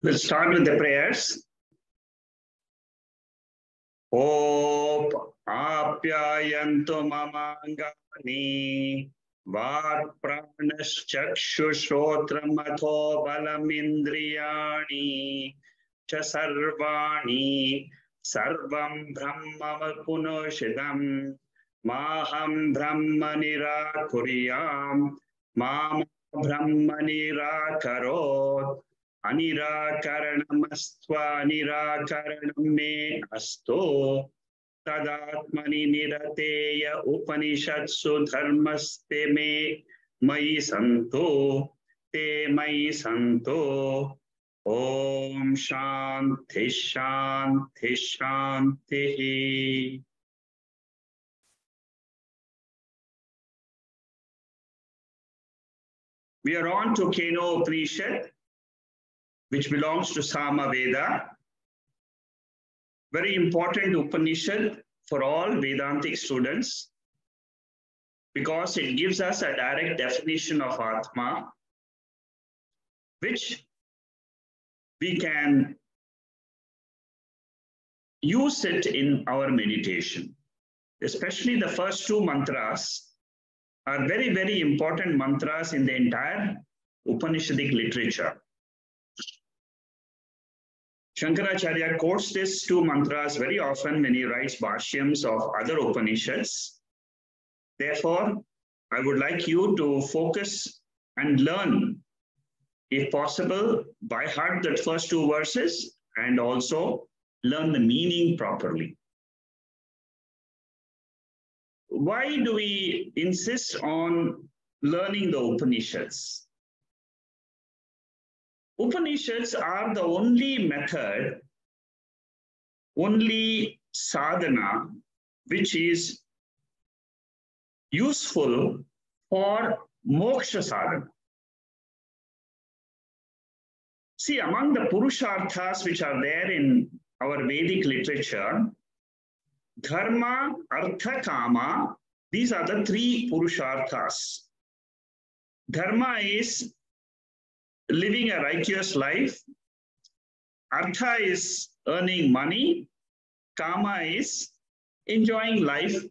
We'll start with the prayers. Op apyayantu mamangani vaak pranaschakshushrotramatho balamindriyani cha sarvani sarvam brahmavakunoshidam maham brahma nirakuriyam mama brahma nirakarot Anirakaranamastva nirakaranam me asto tadatmani nirateya upanishatsu dharmaste me mayi santo te mayi santo om shanti shanti shanti. We are on to Keno Upanishad, which belongs to Sama Veda. Very important Upanishad for all Vedantic students because it gives us a direct definition of Atma, which we can use it in our meditation. Especially the first two mantras are very, very important mantras in the entire Upanishadic literature. Shankaracharya quotes these two mantras very often when he writes bhashyams of other Upanishads. Therefore, I would like you to focus and learn, if possible, by heart the first two verses and also learn the meaning properly. Why do we insist on learning the Upanishads? Upanishads are the only method, only sadhana, which is useful for moksha sadhana. See, among the purusharthas which are there in our Vedic literature, dharma, artha, kama, these are the three purusharthas. Dharma is living a righteous life. Artha is earning money. Kama is enjoying life,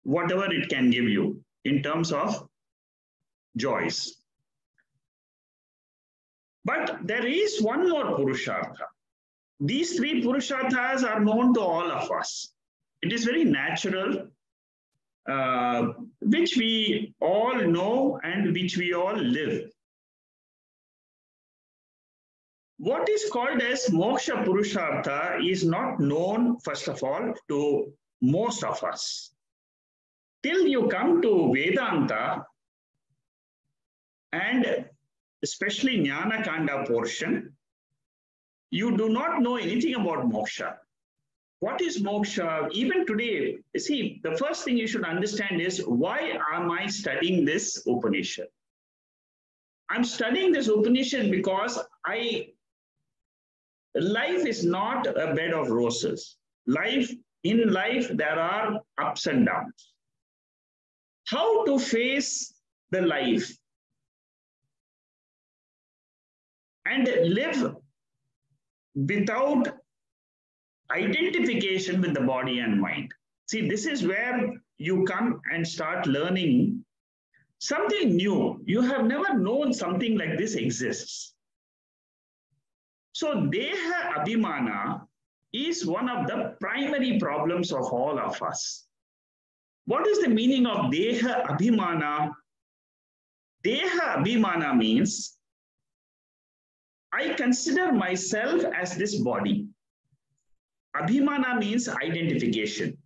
whatever it can give you in terms of joys. But there is one more Purushartha. These three Purusharthas are known to all of us. It is very natural, which we all know and which we all live. What is called as moksha purushartha is not known, first of all, to most of us. Till you come to Vedanta, and especially Jnana Kanda portion, you do not know anything about moksha. What is moksha? Even today, see, the first thing you should understand is, why am I studying this Upanishad? I'm studying this Upanishad because life is not a bed of roses. In life, there are ups and downs. How to face the life and live without identification with the body and mind. See, this is where you come and start learning something new. You have never known something like this exists. So Deha Abhimana is one of the primary problems of all of us. What is the meaning of Deha Abhimana? Deha Abhimana means I consider myself as this body. Abhimana means identification.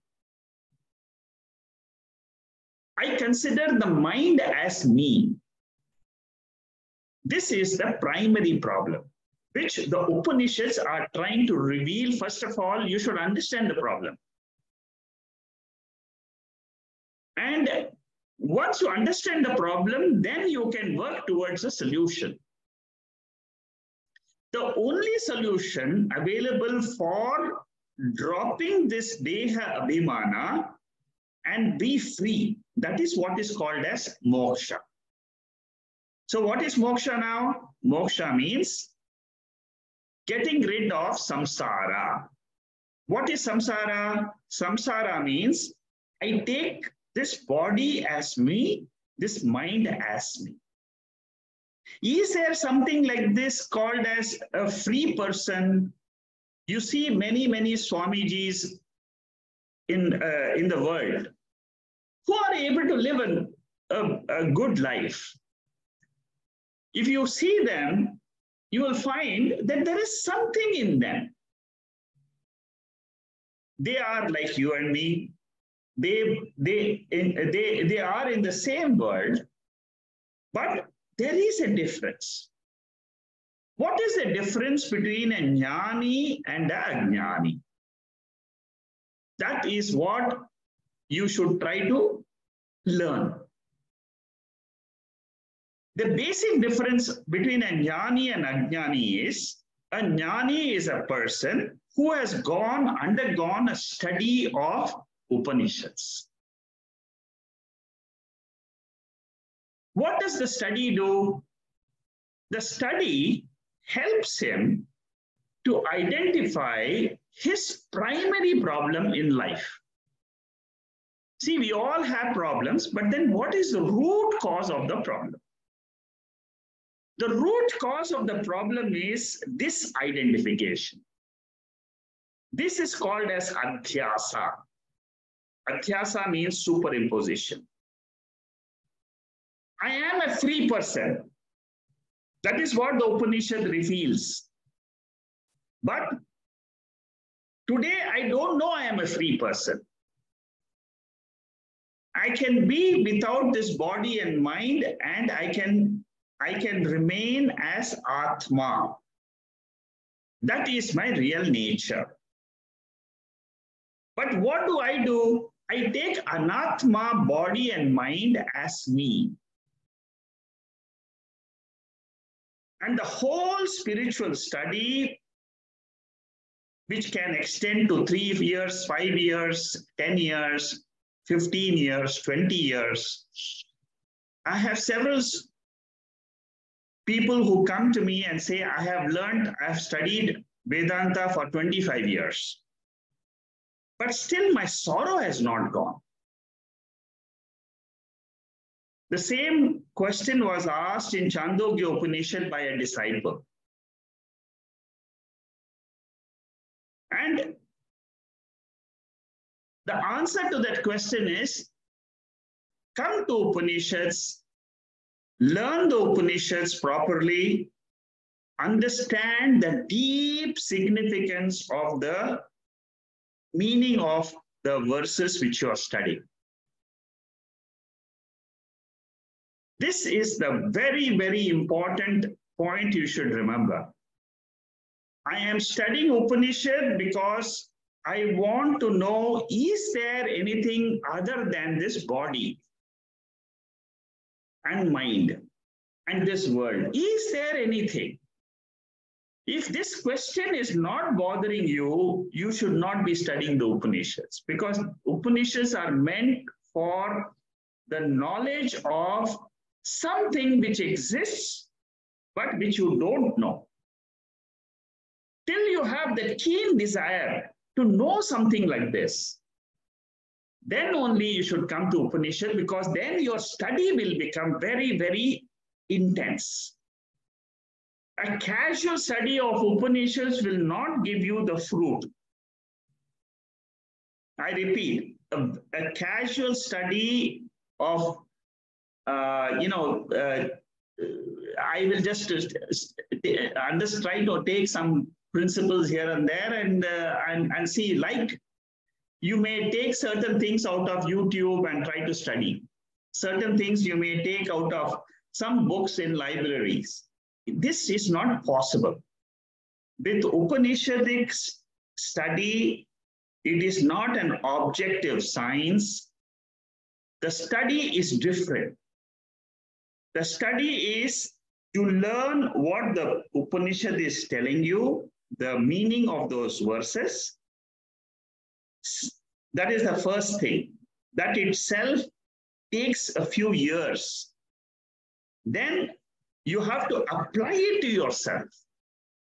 I consider the mind as me. This is the primary problem, which the Upanishads are trying to reveal. First of all, you should understand the problem. And once you understand the problem, then you can work towards a solution. The only solution available for dropping this Deha Abhimana and be free, that is what is called as moksha. So what is moksha now? Moksha means getting rid of samsara. What is samsara? Samsara means I take this body as me, this mind as me. Is there something like this called as a free person? You see many Swamijis in the world who are able to live a good life. If you see them, you will find that there is something in them. They are like you and me. They are in the same world, but there is a difference. What is the difference between a jnani and a ajnani? That is what you should try to learn. The basic difference between a jnani and ajnani is a jnani is a person who has undergone a study of Upanishads. What does the study do? The study helps him to identify his primary problem in life. See, we all have problems, but then what is the root cause of the problem? The root cause of the problem is this identification. This is called as adhyasa. Adhyasa means superimposition. I am a free person. That is what the Upanishad reveals. But today, I don't know I am a free person. I can be without this body and mind, and I can remain as Atma. That is my real nature. But what do? I take Anatma, body and mind, as me. And the whole spiritual study, which can extend to 3 years, 5 years, 10 years, 15 years, 20 years. I have several people who come to me and say, I have studied Vedanta for 25 years. But still my sorrow has not gone. The same question was asked in Chandogya Upanishad by a disciple. And the answer to that question is, come to Upanishads, learn the Upanishads properly, understand the deep significance of the meaning of the verses which you are studying. This is the very important point you should remember. I am studying Upanishad because I want to know, is there anything other than this body and mind and this world? Is there anything? If this question is not bothering you, you should not be studying the Upanishads, because Upanishads are meant for the knowledge of something which exists, but which you don't know. Till you have the keen desire to know something like this, then only you should come to Upanishad, because then your study will become very intense. A casual study of Upanishads will not give you the fruit. I repeat, a casual study of, I will just try to take some principles here and there and see, like, you may take certain things out of YouTube and try to study. Certain things you may take out of some books in libraries. This is not possible. With Upanishadic study, it is not an objective science. The study is different. The study is to learn what the Upanishad is telling you, the meaning of those verses. That is the first thing. That itself takes a few years. Then you have to apply it to yourself.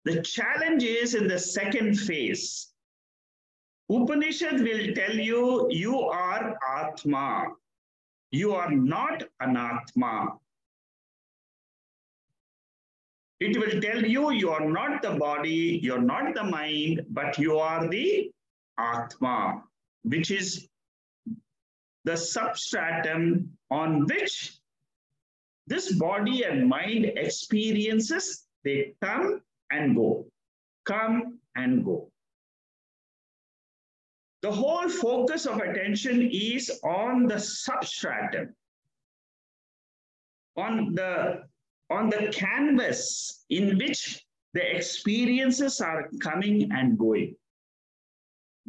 The challenge is in the second phase. Upanishad will tell you, you are Atma. You are not Anatma. It will tell you, you are not the body, you're not the mind, but you are the Atma, which is the substratum on which this body and mind experiences, they come and go, come and go. The whole focus of attention is on the substratum, on the canvas in which the experiences are coming and going.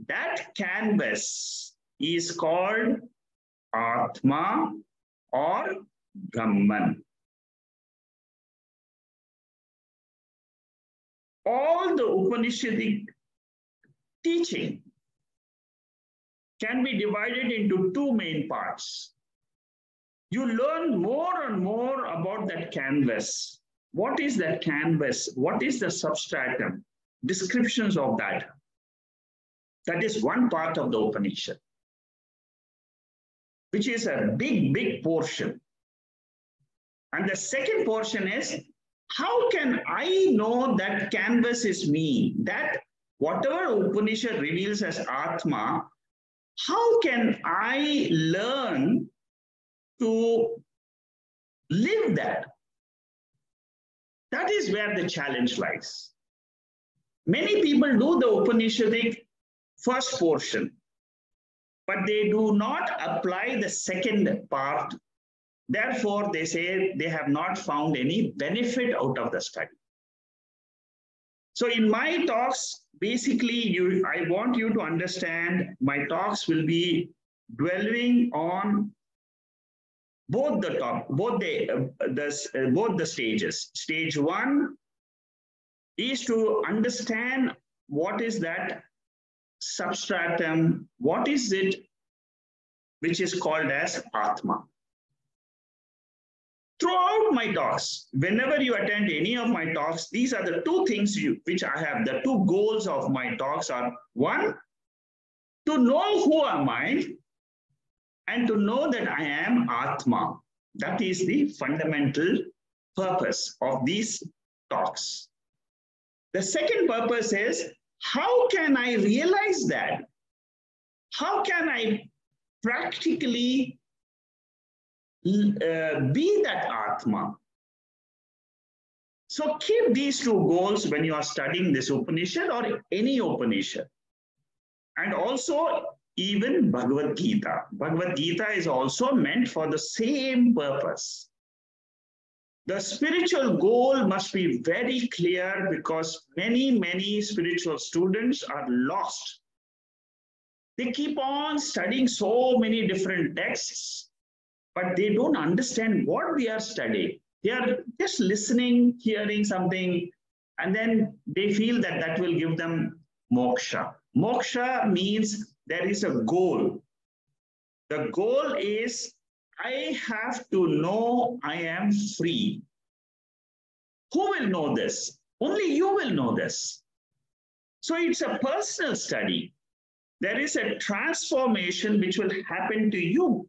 That canvas is called Atma or Brahman. All the Upanishadic teaching can be divided into two main parts. You learn more and more about that canvas. What is that canvas? What is the substratum? Descriptions of that. That is one part of the Upanishad, which is a big, big portion. And the second portion is, how can I know that canvas is me? That whatever Upanishad reveals as Atma, how can I learn to live that? That is where the challenge lies. Many people do the Upanishadic first portion, but they do not apply the second part. Therefore, they say they have not found any benefit out of the study. So in my talks, basically, I want you to understand my talks will be dwelling on both the stages. Stage one is to understand what is that substratum, what is it which is called as Atma. Throughout my talks, whenever you attend any of my talks, these are the two things which I have. The two goals of my talks are, one, to know who am I, and to know that I am Atma. That is the fundamental purpose of these talks. The second purpose is, how can I realize that? How can I practically be that Atma? So keep these two goals when you are studying this Upanishad or any Upanishad. And also even Bhagavad Gita. Bhagavad Gita is also meant for the same purpose. The spiritual goal must be very clear, because many spiritual students are lost. They keep on studying so many different texts, but they don't understand what they are studying. They are just listening, hearing something, and then they feel that that will give them moksha. Moksha means there is a goal. The goal is, I have to know I am free. Who will know this? Only you will know this. So it's a personal study. There is a transformation which will happen to you.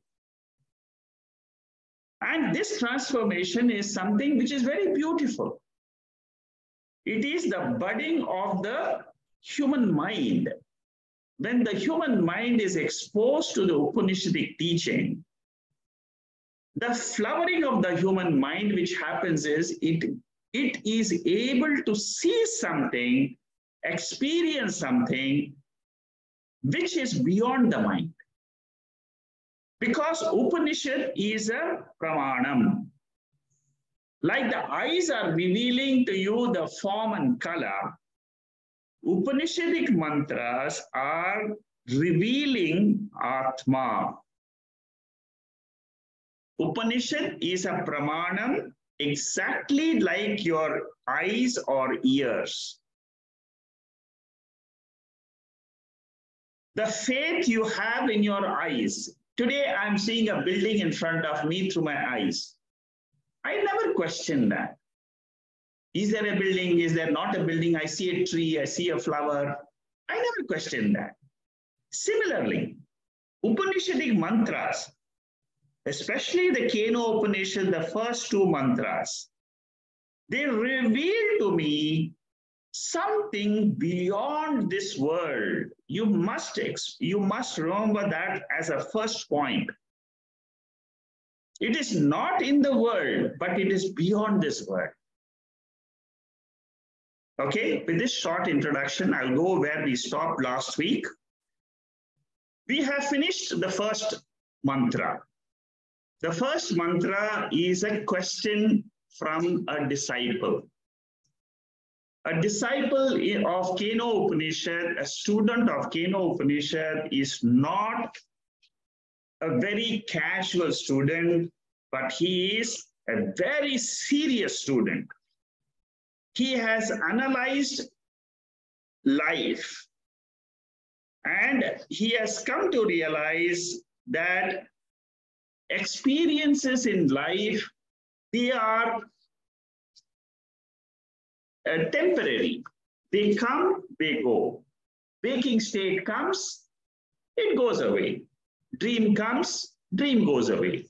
And this transformation is something which is very beautiful. It is the budding of the human mind. When the human mind is exposed to the Upanishadic teaching, the flowering of the human mind which happens is, it is able to see something, experience something which is beyond the mind. Because Upanishad is a pramanam. Like the eyes are revealing to you the form and color, Upanishadic mantras are revealing Atma. Upanishad is a pramanam exactly like your eyes or ears. The faith you have in your eyes. Today, I'm seeing a building in front of me through my eyes. I never questioned that. Is there a building? Is there not a building? I see a tree, I see a flower. I never question that. Similarly, Upanishadic mantras, especially the Keno Upanishad, the first two mantras, they reveal to me something beyond this world. You must remember that as a first point. It is not in the world, but it is beyond this world. Okay, with this short introduction, I'll go where we stopped last week. We have finished the first mantra. The first mantra is a question from a disciple. A disciple of Keno Upanishad, a student of Keno Upanishad is not a very casual student, but he is a very serious student. He has analyzed life and he has come to realize that experiences in life, they are temporary. They come, they go. Waking state comes, it goes away. Dream comes, dream goes away.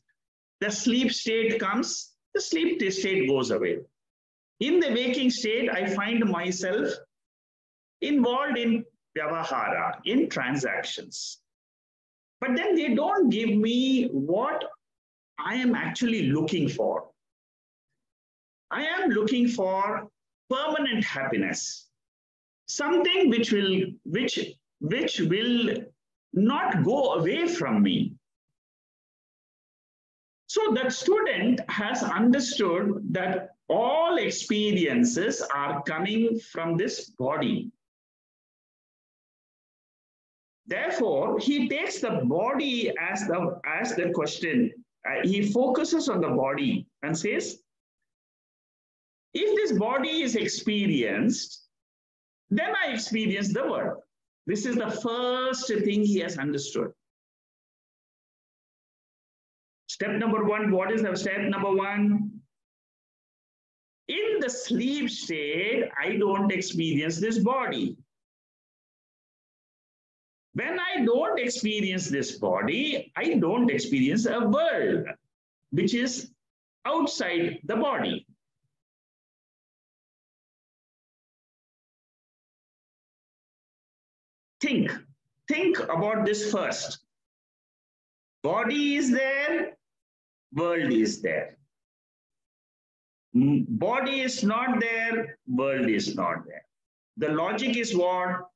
The sleep state comes, the sleep state goes away. In the waking state, I find myself involved in vyavahara, in transactions. But then they don't give me what I am actually looking for. I am looking for permanent happiness, something which will not go away from me. So that student has understood that all experiences are coming from this body. Therefore, he takes the body as the question. He focuses on the body and says, if this body is experienced, then I experience the world. This is the first thing he has understood. Step number one, what is the step number one? In the sleep state, I don't experience this body. When I don't experience this body, I don't experience a world which is outside the body. Think about this first. Body is there, world is there. Body is not there, world is not there. The logic is what?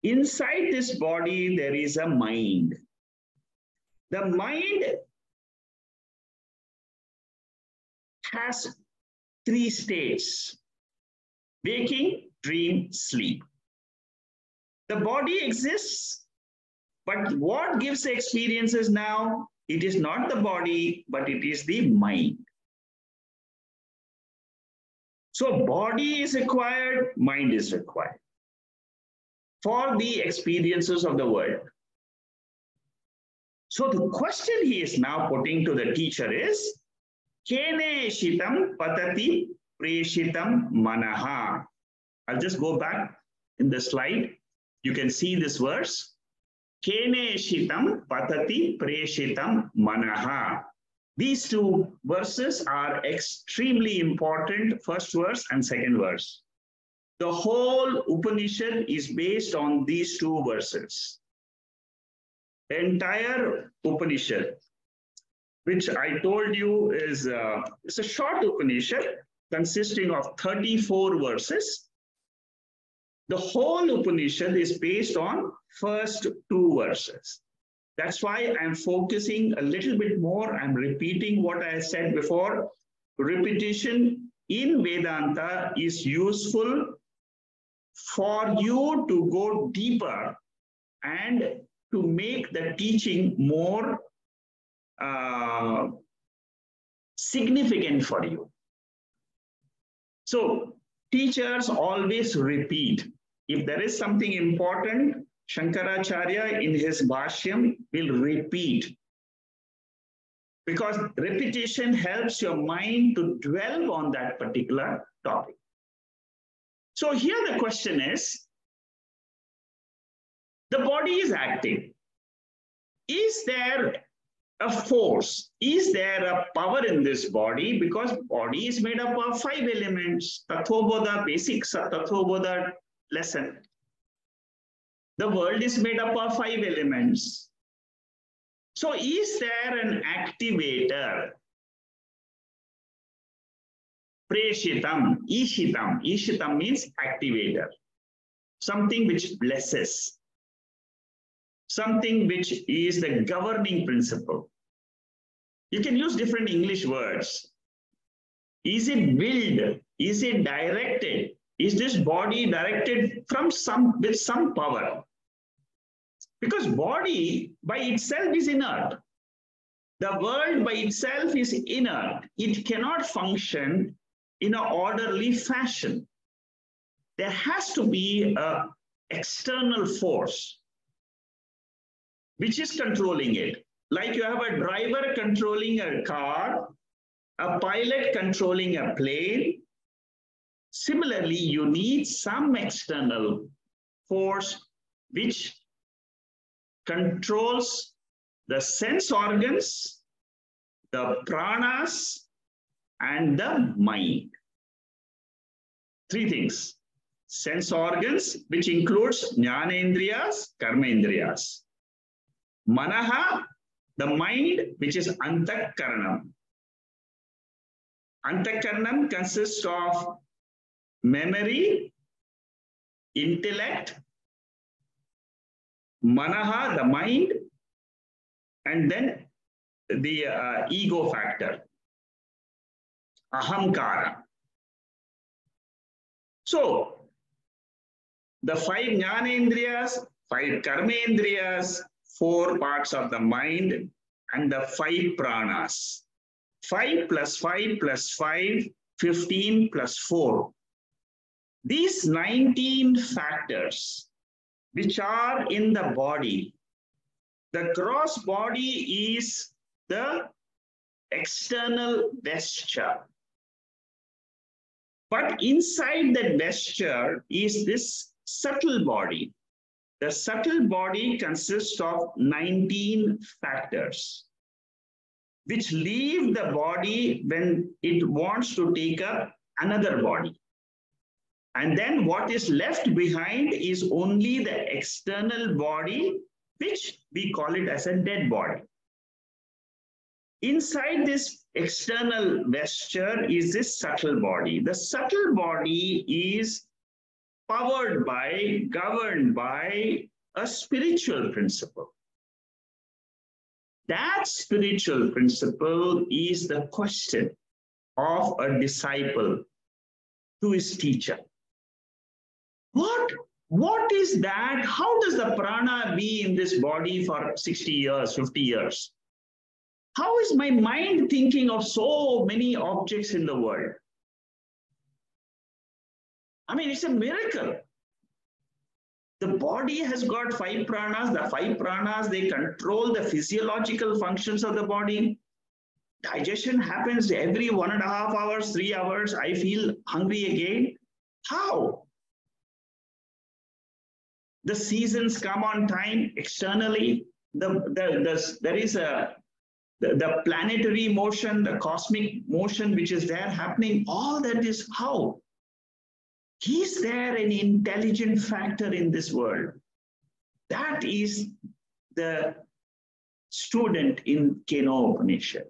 Inside this body, there is a mind. The mind has three states: waking, dream, sleep. The body exists, but what gives the experiences now? It is not the body, but it is the mind. So body is required, mind is required for the experiences of the world. So the question he is now putting to the teacher is, Kene shitam patati preshitam manaha. I'll just go back in the slide. You can see this verse. Kene shitam patati preshitam manaha. These two verses are extremely important, first verse and second verse. The whole Upanishad is based on these two verses. The entire Upanishad, which I told you is it's a short Upanishad consisting of 34 verses. The whole Upanishad is based on first two verses. That's why I'm focusing a little bit more. I'm repeating what I said before. Repetition in Vedanta is useful for you to go deeper and to make the teaching more significant for you. So teachers always repeat. If there is something important, Shankaracharya in his Bhashyam will repeat. Because repetition helps your mind to dwell on that particular topic. So here the question is, the body is acting. Is there a force? Is there a power in this body? Because body is made up of 5 elements. Tattvabodha, basic Tattvabodha lesson. The world is made up of 5 elements. So is there an activator? Preshitam, Ishitam. Ishitam means activator. Something which blesses. Something which is the governing principle. You can use different English words. Is it willed? Is it directed? Is this body directed from with some power? Because body by itself is inert. The world by itself is inert. It cannot function in an orderly fashion. There has to be an external force which is controlling it. Like you have a driver controlling a car, a pilot controlling a plane. Similarly, you need some external force which controls the sense organs, the pranas, and the mind. 3 things. Sense organs, which includes jnanendriyas, karmendriyas. Manaha, the mind, which is antakaranam. Antakaranam consists of memory, intellect, manaha, the mind, and then the ego factor, ahamkara. So, the 5 jnanendriyas, 5 karmendriyas, 4 parts of the mind, and the 5 pranas. 5 plus 5 plus 5, 15 plus 4. These 19 factors which are in the body, the gross body is the external vesture. But inside that vesture is this subtle body. The subtle body consists of 19 factors, which leave the body when it wants to take up another body. And then what is left behind is only the external body, which we call it as a dead body. Inside this external vesture is this subtle body. The subtle body is powered by, governed by a spiritual principle. That spiritual principle is the question of a disciple to his teacher. What is that? How does the prana be in this body for 60 years, 50 years? How is my mind thinking of so many objects in the world? I mean, it's a miracle. The body has got 5 pranas. The 5 pranas, they control the physiological functions of the body. Digestion happens every 1.5 hours, 3 hours. I feel hungry again. How? The seasons come on time externally. There is the planetary motion, the cosmic motion which is there happening. All that is how? Is there an intelligent factor in this world? That is the student in Keno Upanishad.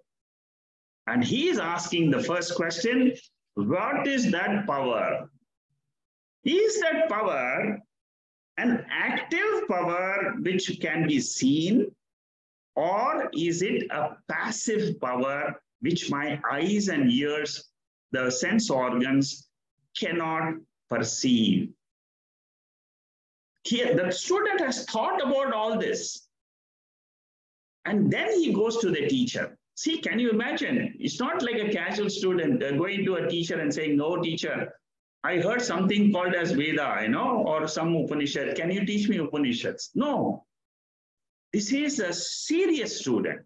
And he is asking the first question, what is that power? Is that power an active power which can be seen, or is it a passive power which my eyes and ears, the sense organs, cannot perceive? Here, the student has thought about all this. And then he goes to the teacher. See, can you imagine? It's not like a casual student going to a teacher and saying, no, teacher, I heard something called as Veda, or some Upanishad. Can you teach me Upanishads? No. This is a serious student.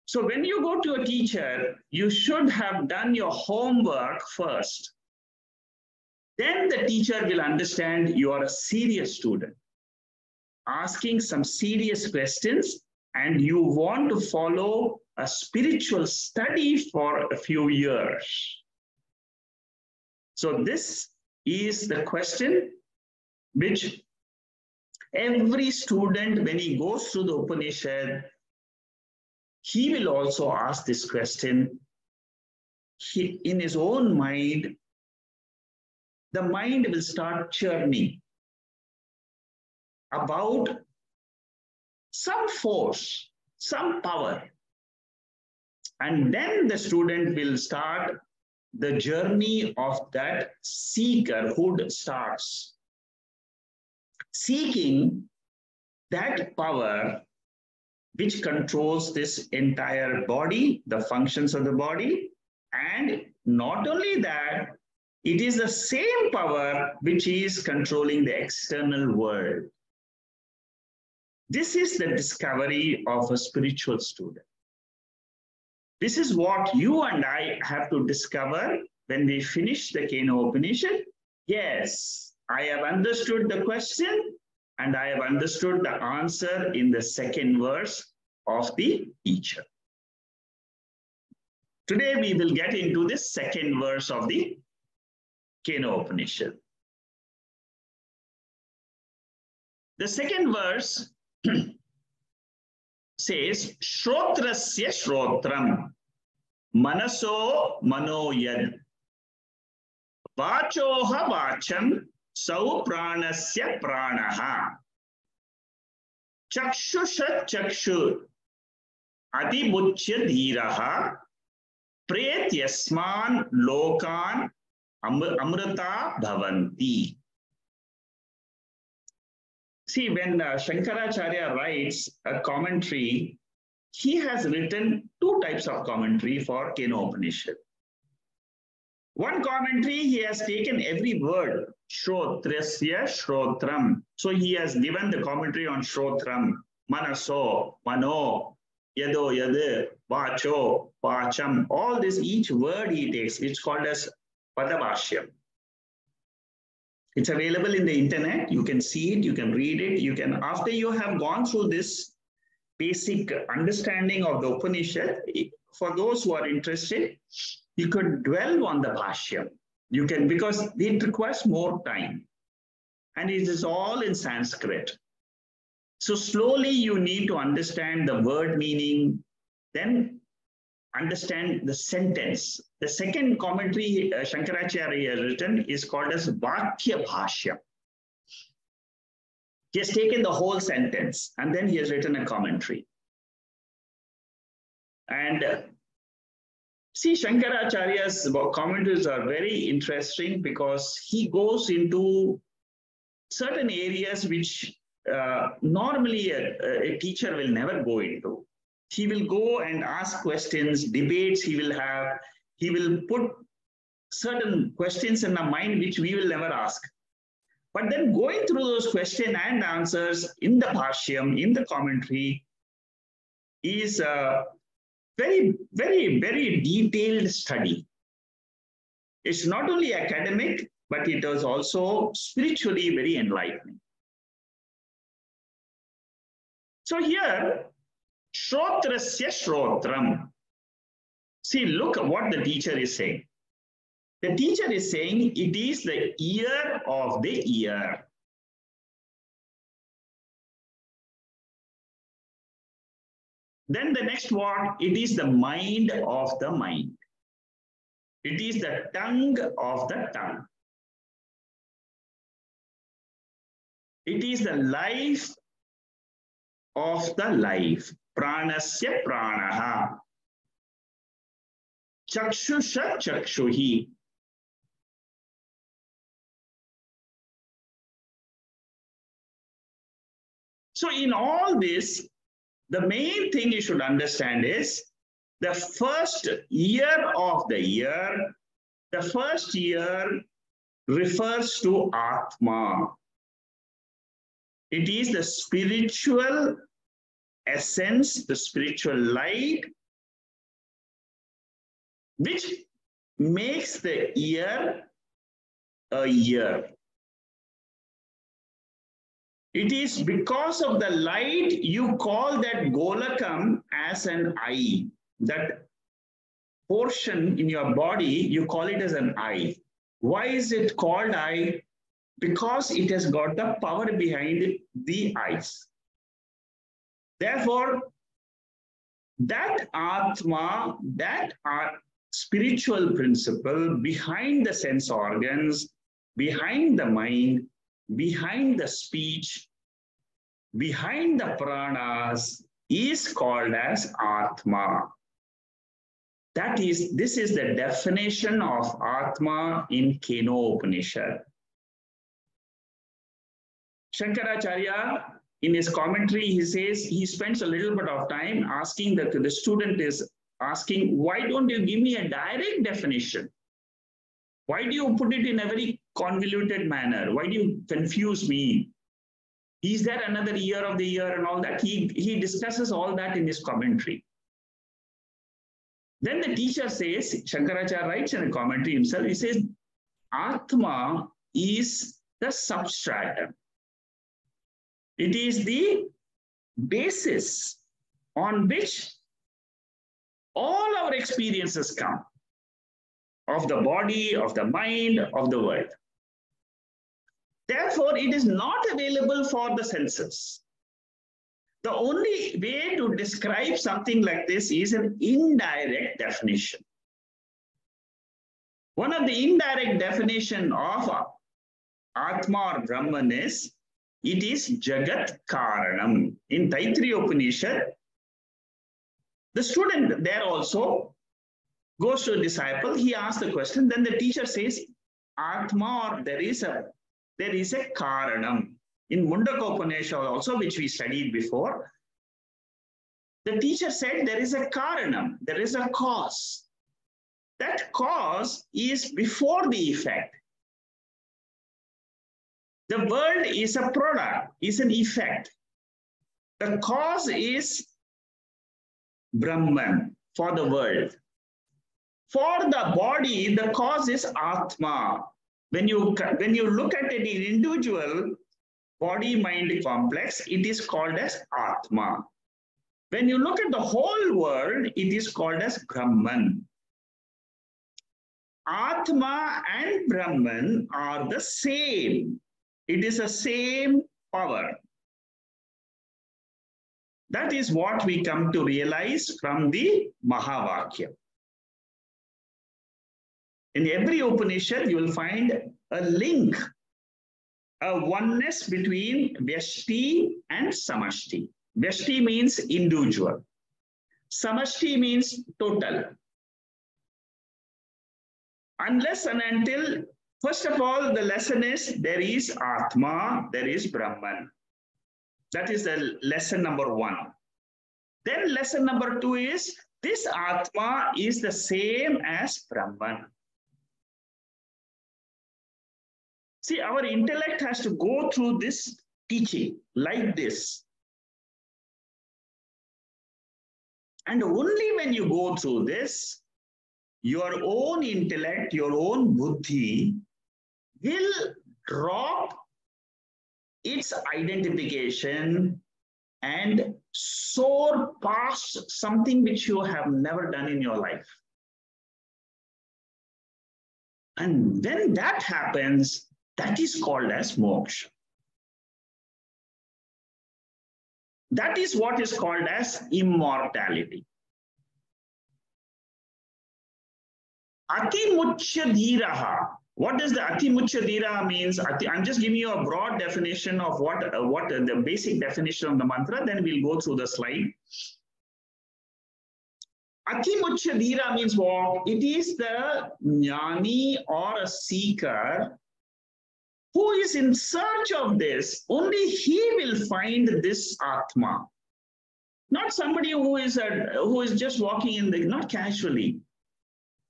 So when you go to a teacher, you should have done your homework first. Then the teacher will understand you are a serious student, asking some serious questions, and you want to follow a spiritual study for a few years. So this is the question which every student, when he goes through the Upanishad, he will also ask this question. In his own mind, the mind will start churning about some force, some power. And then the student will start the journey of that seekerhood starts. Seeking that power which controls this entire body, the functions of the body. And not only that, it is the same power which is controlling the external world. This is the discovery of a spiritual student. This is what you and I have to discover when we finish the Keno Upanishad. Yes, I have understood the question and I have understood the answer in the second verse of the teacher. Today we will get into the second verse of the Keno Upanishad. The second verse says, Shrotrasya Shrotram, Manaso Manoyad, Vachoha Vacham, Sau Pranasya Pranaha, Chakshusha Chakshu, Adimuchya Dhiraha, Pretyasman Lokan Amrita Bhavanti. See, when Shankaracharya writes a commentary, he has written two types of commentary for Keno Upanishad. One commentary, he has taken every word, Shrotrasya Shrotram. So he has given the commentary on Shrotram, Manaso, Mano, Yado, Yade, Vacho, Vacham. All this, each word he takes, it's called as Padabhashyam. It's available in the internet. You can see it, you can read it. You can, after you have gone through this basic understanding of the Upanishad, for those who are interested, you could dwell on the Bhashyam. You can, because it requires more time. And it is all in Sanskrit. So slowly you need to understand the word meaning, then understand the sentence. The second commentary Shankaracharya has written is called as Vakya Bhashya. He has taken the whole sentence and then he has written a commentary. And see, Shankaracharya's commentaries are very interesting because he goes into certain areas which normally a teacher will never go into. He will go and ask questions, debates he will have. He will put certain questions in our mind which we will never ask. But then going through those questions and answers in the Bhashyam, in the commentary, is a very, very, very detailed study. It's not only academic, but it is also spiritually very enlightening. So here, Shrotrasya Shrotram. See, look at what the teacher is saying. The teacher is saying it is the ear of the ear. Then the next word, it is the mind of the mind. It is the tongue of the tongue. It is the life of the life. Pranasya pranaha. Chakshusha chakshuhi. So in all this, the main thing you should understand is the first year of the year. The first year refers to Atma. It is the spiritual essence, the spiritual light, which makes the ear a year. It is because of the light you call that golakam as an eye. That portion in your body, you call it as an eye. Why is it called eye? Because it has got the power behind the eyes. Therefore, that Atma, that spiritual principle behind the sense organs, behind the mind, behind the speech, behind the pranas is called as Atma. This is the definition of Atma in Keno Upanishad. Shankaracharya, in his commentary, he says he spends a little bit of time asking the student is asking, why don't you give me a direct definition? Why do you put it in a very convoluted manner? Why do you confuse me? Is there another year of the year and all that? He discusses all that in his commentary. Then the teacher says, Shankaracharya writes in a commentary himself, he says, Atma is the substratum. It is the basis on which all our experiences come of the body, of the mind, of the world. Therefore, it is not available for the senses. The only way to describe something like this is an indirect definition. One of the indirect definition of Atma or Brahman is, it is Jagat Karanam. In Taittiriya Upanishad, the student there also goes to a disciple, he asks the question, then the teacher says, Atma, or there is a Karanam. In Mundaka Upanishad also, which we studied before, the teacher said there is a Karanam, there is a cause. That cause is before the effect. The world is a product, is an effect. The cause is Brahman for the world. For the body, the cause is Atma. When you look at it in individual body-mind complex, it is called as Atma. When you look at the whole world, it is called as Brahman. Atma and Brahman are the same. It is the same power. That is what we come to realize from the Mahavakya. In every Upanishad, you will find a link, a oneness between Vyashti and Samashti. Vyashti means individual. Samashti means total. Unless and until, first of all, the lesson is there is Atma, there is Brahman. That is the lesson number one. Then lesson number two is this Atma is the same as Brahman. See, our intellect has to go through this teaching like this. And only when you go through this, your own intellect, your own buddhi will drop its identification and soar past something which you have never done in your life. And when that happens, that is called as moksha. That is what is called as immortality. Ati muchya dhiraha. What does the ati muchya dhiraha means? I'm just giving you a broad definition of what the basic definition of the mantra. Then we'll go through the slide. Ati muchya dhira means what? It is the jnani or a seeker who is in search of this. Only he will find this Atma. Not somebody who is just walking in the, not casually.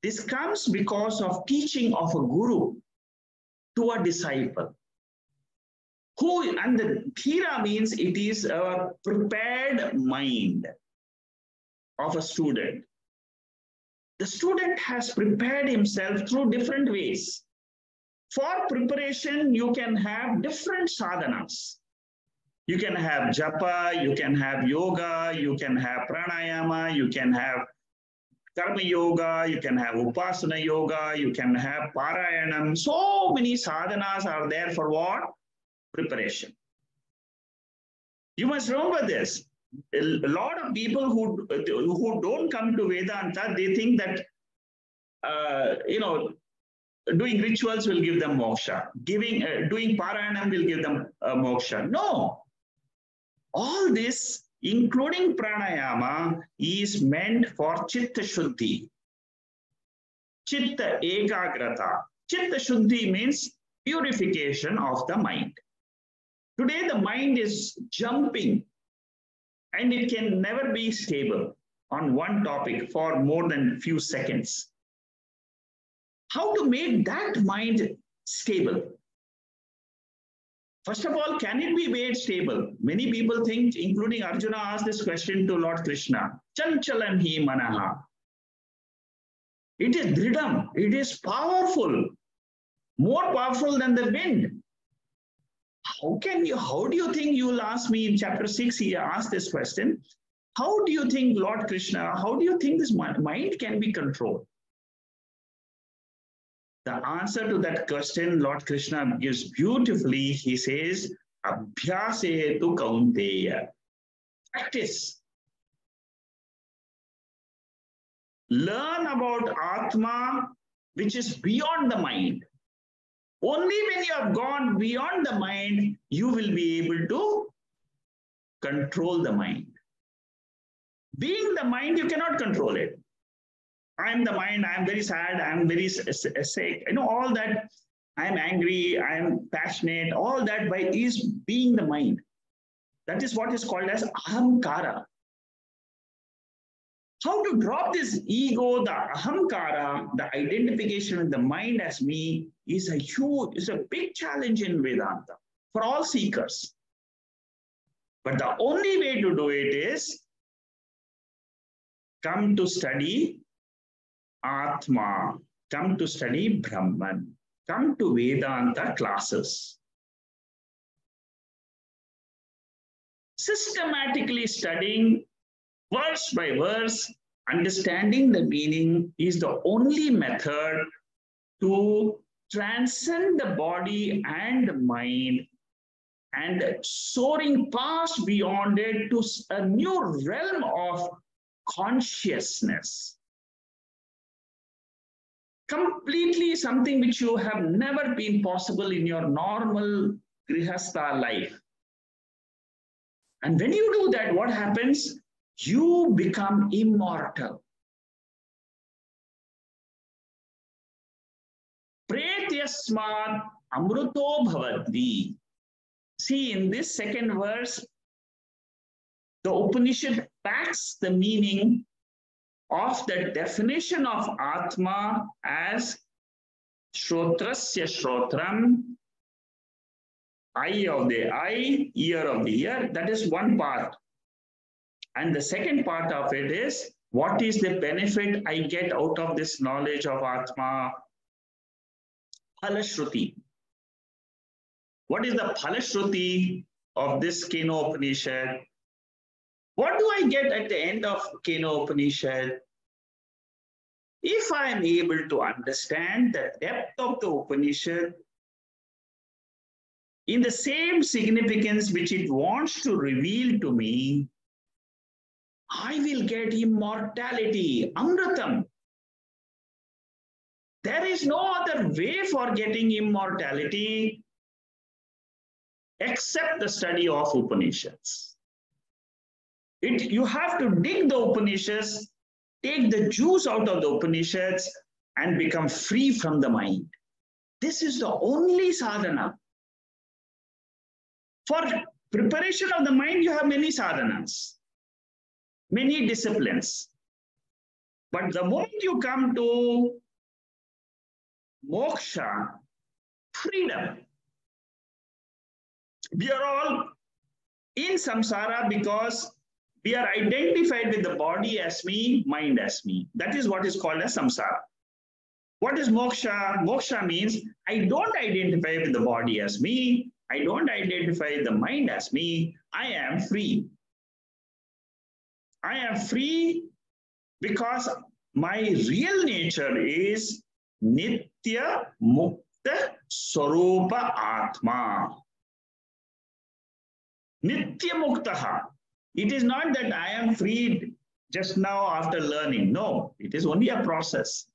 This comes because of teaching of a guru to a disciple. And the dhira means it is a prepared mind of a student. The student has prepared himself through different ways. For preparation, you can have different sadhanas. You can have japa, you can have yoga, you can have pranayama, you can have karma yoga, you can have upasana yoga, you can have parayanam. So many sadhanas are there for what? Preparation. You must remember this. A lot of people who don't come to Vedanta, they think that, doing rituals will give them moksha. Doing parayanam will give them moksha. No. All this, including pranayama, is meant for chitta shuddhi. Chitta ekagrata. Chitta shuddhi means purification of the mind. Today, the mind is jumping and it can never be stable on one topic for more than a few seconds. How to make that mind stable? First of all, can it be made stable? Many people think, including Arjuna asked this question to Lord Krishna, Chanchalam hi manaha. It is dridam, it is powerful, more powerful than the wind. How do you think, you will ask me in chapter 6, he asked this question, how do you think, Lord Krishna, how do you think this mind can be controlled? The answer to that question, Lord Krishna gives beautifully. He says, Abhyasetu kaunteya. Practice. Learn about Atma, which is beyond the mind. Only when you have gone beyond the mind, you will be able to control the mind. Being the mind, you cannot control it. I'm the mind, I'm very sad, I'm very sick, all that. I'm angry, I'm passionate, all that is being the mind. That is what is called as ahamkara. How to drop this ego, the ahamkara, the identification with the mind as me, is a big challenge in Vedanta for all seekers. But the only way to do it is come to study Atma, come to study Brahman, come to Vedanta classes. Systematically studying verse by verse, understanding the meaning is the only method to transcend the body and mind and soaring past beyond it to a new realm of consciousness. Completely something which you have never been possible in your normal grihastha life. And when you do that, what happens? You become immortal. Pretyasmat amruto bhavadvi. See, in this second verse, the Upanishad packs the meaning of the definition of Atma as Shrotrasya Shrotram, eye of the eye, ear of the ear. That is one part. And the second part of it is, what is the benefit I get out of this knowledge of Atma? Phalashruti. What is the Phalashruti of this Keno Upanishad? What do I get at the end of Keno Upanishad? If I am able to understand the depth of the Upanishad in the same significance which it wants to reveal to me, I will get immortality, amritam. There is no other way for getting immortality except the study of Upanishads. You have to dig the Upanishads, take the juice out of the Upanishads, and become free from the mind. This is the only sadhana. For preparation of the mind, you have many sadhanas, many disciplines. But the moment you come to moksha, freedom, we are all in samsara because we are identified with the body as me, mind as me. That is what is called as samsara. What is moksha? Moksha means I don't identify with the body as me. I don't identify the mind as me. I am free. I am free because my real nature is Nitya Mukta Swarupa Atma. Nitya Muktaha. It is not that I am freed just now after learning. No, it is only a process.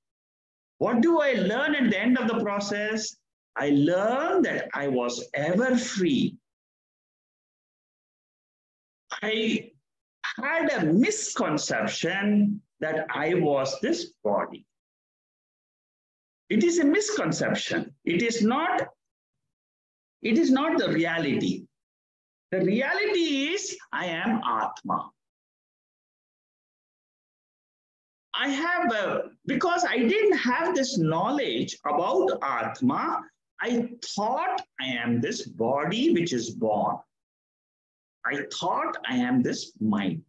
What do I learn at the end of the process? I learned that I was ever free. I had a misconception that I was this body. It is a misconception. It is not the reality. The reality is I am Atma. Because I didn't have this knowledge about Atma, I thought I am this body which is born. I thought I am this mind.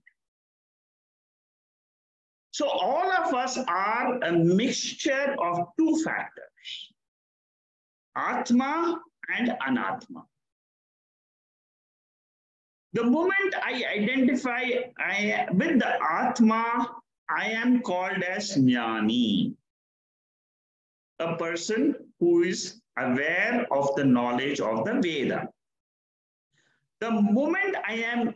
So all of us are a mixture of two factors, Atma and Anatma. The moment I identify with the Atma, I am called as Jnani, a person who is aware of the knowledge of the Veda. The moment I am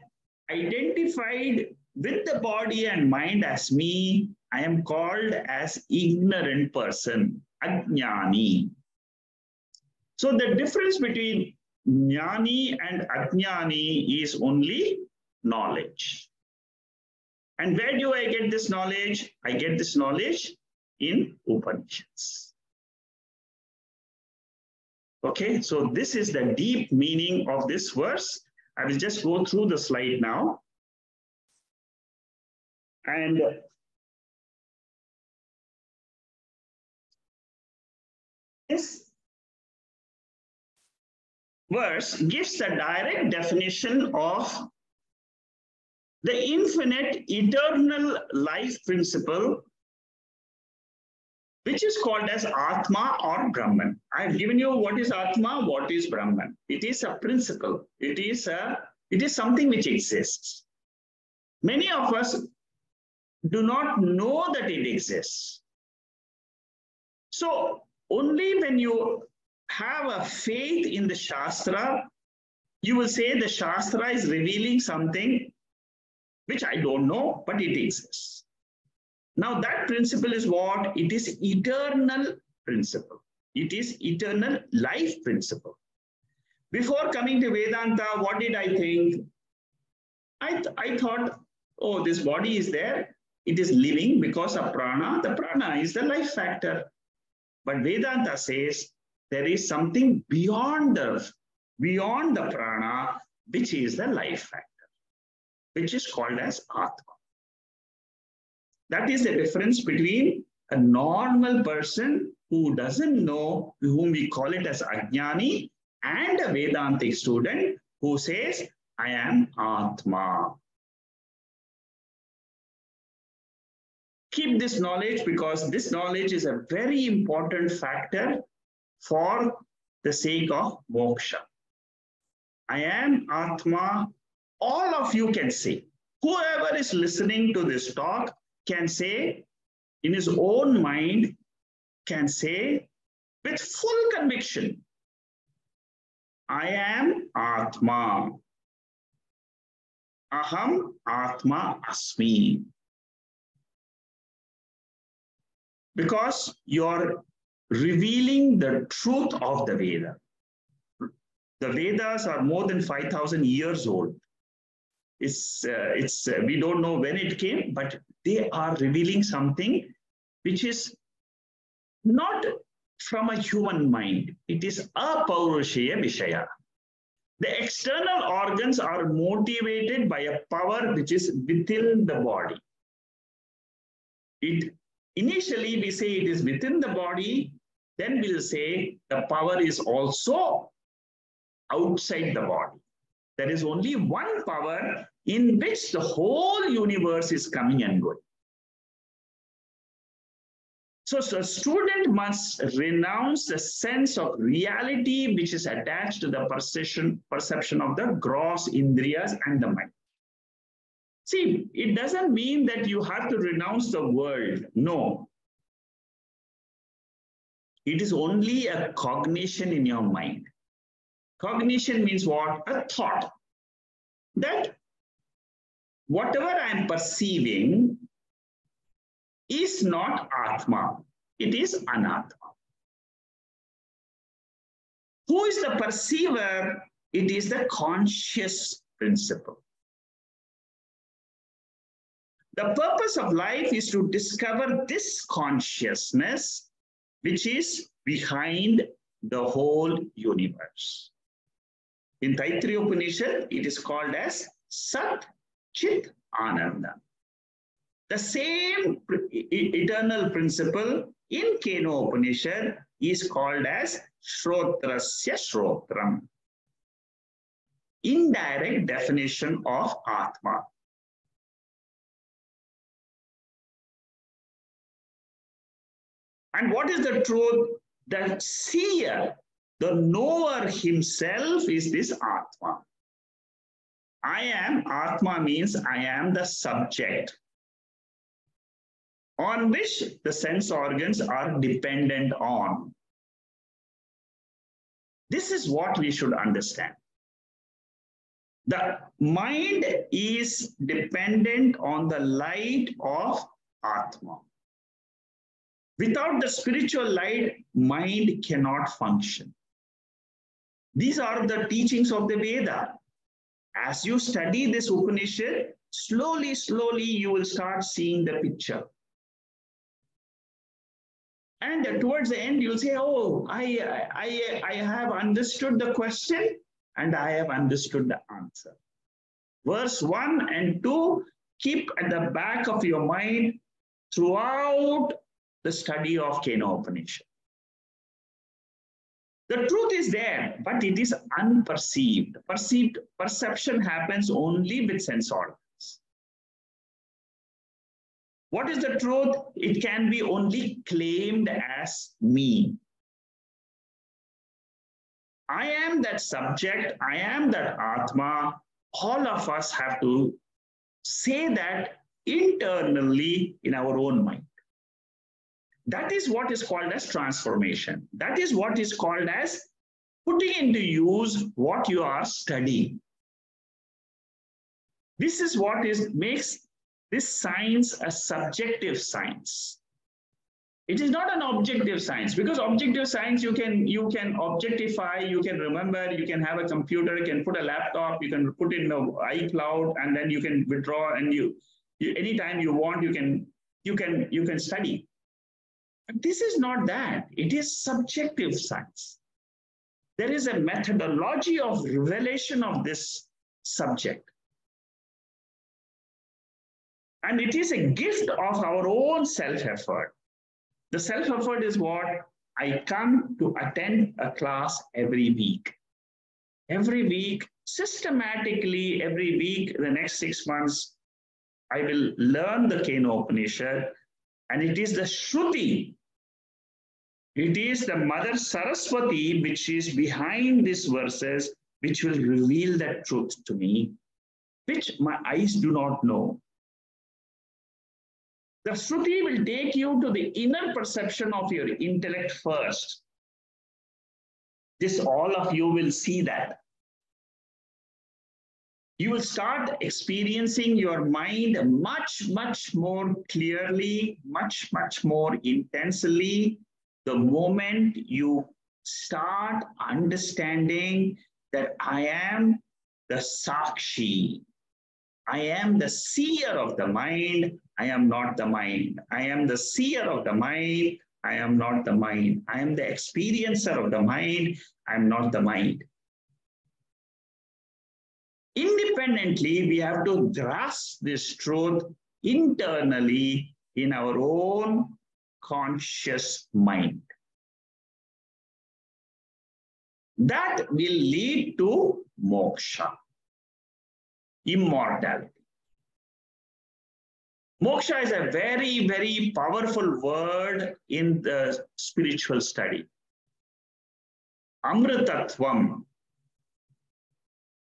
identified with the body and mind as me, I am called as ignorant person, Ajnani. So the difference between Jnani and Ajnani is only knowledge. And where do I get this knowledge? I get this knowledge in Upanishads. Okay, so this is the deep meaning of this verse. I will just go through the slide now. And this verse gives a direct definition of the infinite eternal life principle, which is called as Atma or Brahman. I have given you what is Atma, what is Brahman. It is a principle. It is something which exists. Many of us do not know that it exists. So only when you have a faith in the Shastra, you will say the Shastra is revealing something which I don't know, but it exists. Now that principle is what? It is eternal principle. It is eternal life principle. Before coming to Vedanta, what did I think? I thought, oh, this body is there. It is living because of prana. The prana is the life factor. But Vedanta says there is something beyond the prana, which is the life factor, which is called as Atma. That is the difference between a normal person who doesn't know, whom we call it as Ajnani, and a Vedantic student who says, I am Atma. Keep this knowledge because this knowledge is a very important factor for the sake of moksha. I am Atma. All of you can say, whoever is listening to this talk can say in his own mind, can say with full conviction, I am Atma. Aham Atma Asmi. Because you're revealing the truth of the Veda. The Vedas are more than 5,000 years old. We don't know when it came, but they are revealing something which is not from a human mind. It is apaurushaya vishaya. The external organs are motivated by a power which is within the body. Initially, we say it is within the body, then we'll say the power is also outside the body. There is only one power in which the whole universe is coming and going. So a student must renounce the sense of reality which is attached to the perception of the gross indriyas and the mind. See, it doesn't mean that you have to renounce the world. No. It is only a cognition in your mind. Cognition means what? A thought. That whatever I am perceiving is not Atma. It is Anatma. Who is the perceiver? It is the conscious principle. The purpose of life is to discover this consciousness which is behind the whole universe. In Taittiriya Upanishad, it is called as Sat Chit Ananda. The same eternal principle in Keno Upanishad is called as Shrotrasya Shrotram. Indirect definition of Atma. And what is the truth? The seer, the knower himself is this Atma. I am, Atma means I am the subject on which the sense organs are dependent on. This is what we should understand. The mind is dependent on the light of Atma. Without the spiritual light, mind cannot function. These are the teachings of the Veda. As you study this Upanishad, slowly, you will start seeing the picture. And towards the end, you'll say, oh, I have understood the question and I have understood the answer. Verse 1 and 2, keep at the back of your mind throughout the study of Keno Upanishad. The truth is there, but it is unperceived. Perception happens only with sense organs. What is the truth? It can be only claimed as me. I am that subject, I am that Atma. All of us have to say that internally in our own mind. That is what is called as transformation. That is what is called as putting into use what you are studying. This is what makes this science a subjective science. It is not an objective science, because objective science you can objectify, you can remember, you can have a computer, you can put a laptop, you can put in the iCloud, and then you can withdraw, and you anytime you want you can study. But this is not that. It is subjective science. There is a methodology of revelation of this subject. And it is a gift of our own self-effort. The self-effort is what? I come to attend a class every week. Every week, systematically, every week, the next 6 months, I will learn the Keno Upanishad. And it is the Shruti, it is the Mother Saraswati which is behind these verses, which will reveal that truth to me, which my eyes do not know. The Shruti will take you to the inner perception of your intellect first. This, all of you will see that. You will start experiencing your mind much more clearly, much more intensely, the moment you start understanding that I am the Sakshi. I am the seer of the mind. I am not the mind. I am the seer of the mind. I am not the mind. I am the experiencer of the mind. I am not the mind. Independently, we have to grasp this truth internally in our own conscious mind. That will lead to moksha, immortality. Moksha is a very, very powerful word in the spiritual study. Amritatvam.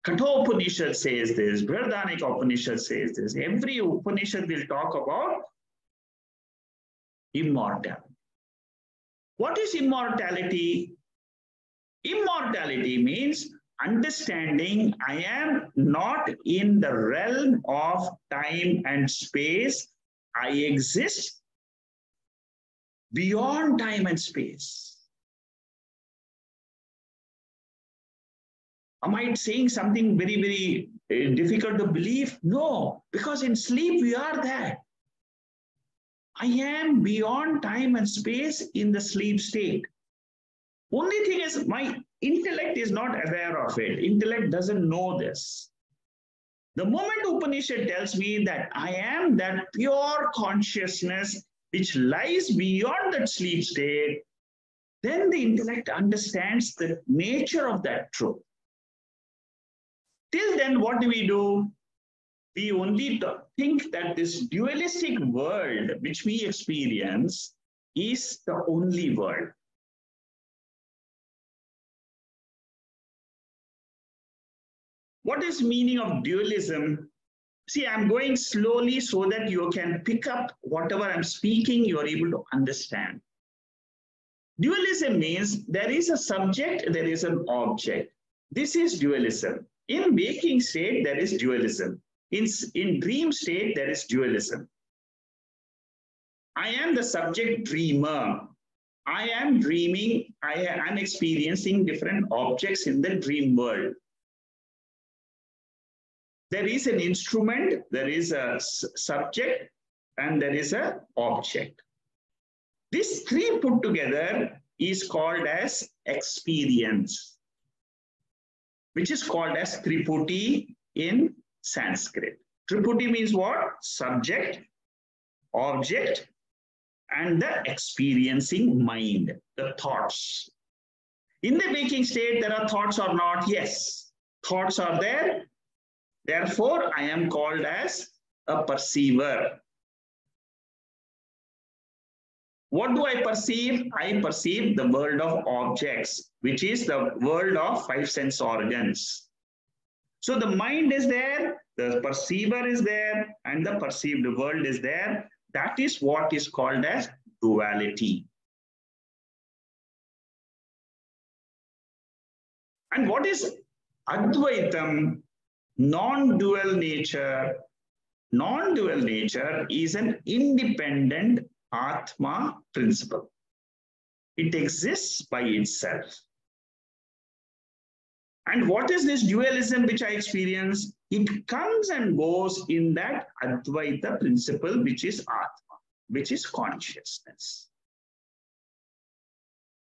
Keno Upanishad says this, Brihadaranyaka Upanishad says this. Every Upanishad will talk about immortality. What is immortality? Immortality means understanding I am not in the realm of time and space. I exist beyond time and space. Am I saying something very, very difficult to believe? No, because in sleep we are there. I am beyond time and space in the sleep state. Only thing is my intellect is not aware of it. Intellect doesn't know this. The moment Upanishad tells me that I am that pure consciousness which lies beyond that sleep state, then the intellect understands the nature of that truth. Till then, what do? We only think that this dualistic world which we experience is the only world. What is meaning of dualism? See, I'm going slowly so that you can pick up whatever I'm speaking, you are able to understand. Dualism means there is a subject, there is an object. This is dualism. In waking state, there is dualism. In dream state, there is dualism. I am the subject dreamer. I am dreaming. I am experiencing different objects in the dream world. There is an instrument, there is a subject, and there is an object. These three put together is called as experience, which is called as Triputi in Sanskrit. Triputi means what? Subject, object, and the experiencing mind, the thoughts. In the waking state, there are thoughts or not? Yes, thoughts are there. Therefore, I am called as a perceiver. What do I perceive? I perceive the world of objects, which is the world of five sense organs. So the mind is there, the perceiver is there, and the perceived world is there. That is what is called as duality. And what is Advaitam? Non-dual nature. Non-dual nature is an independent Atma principle. It exists by itself. And what is this dualism which I experience? It comes and goes in that Advaita principle, which is Atma, which is consciousness.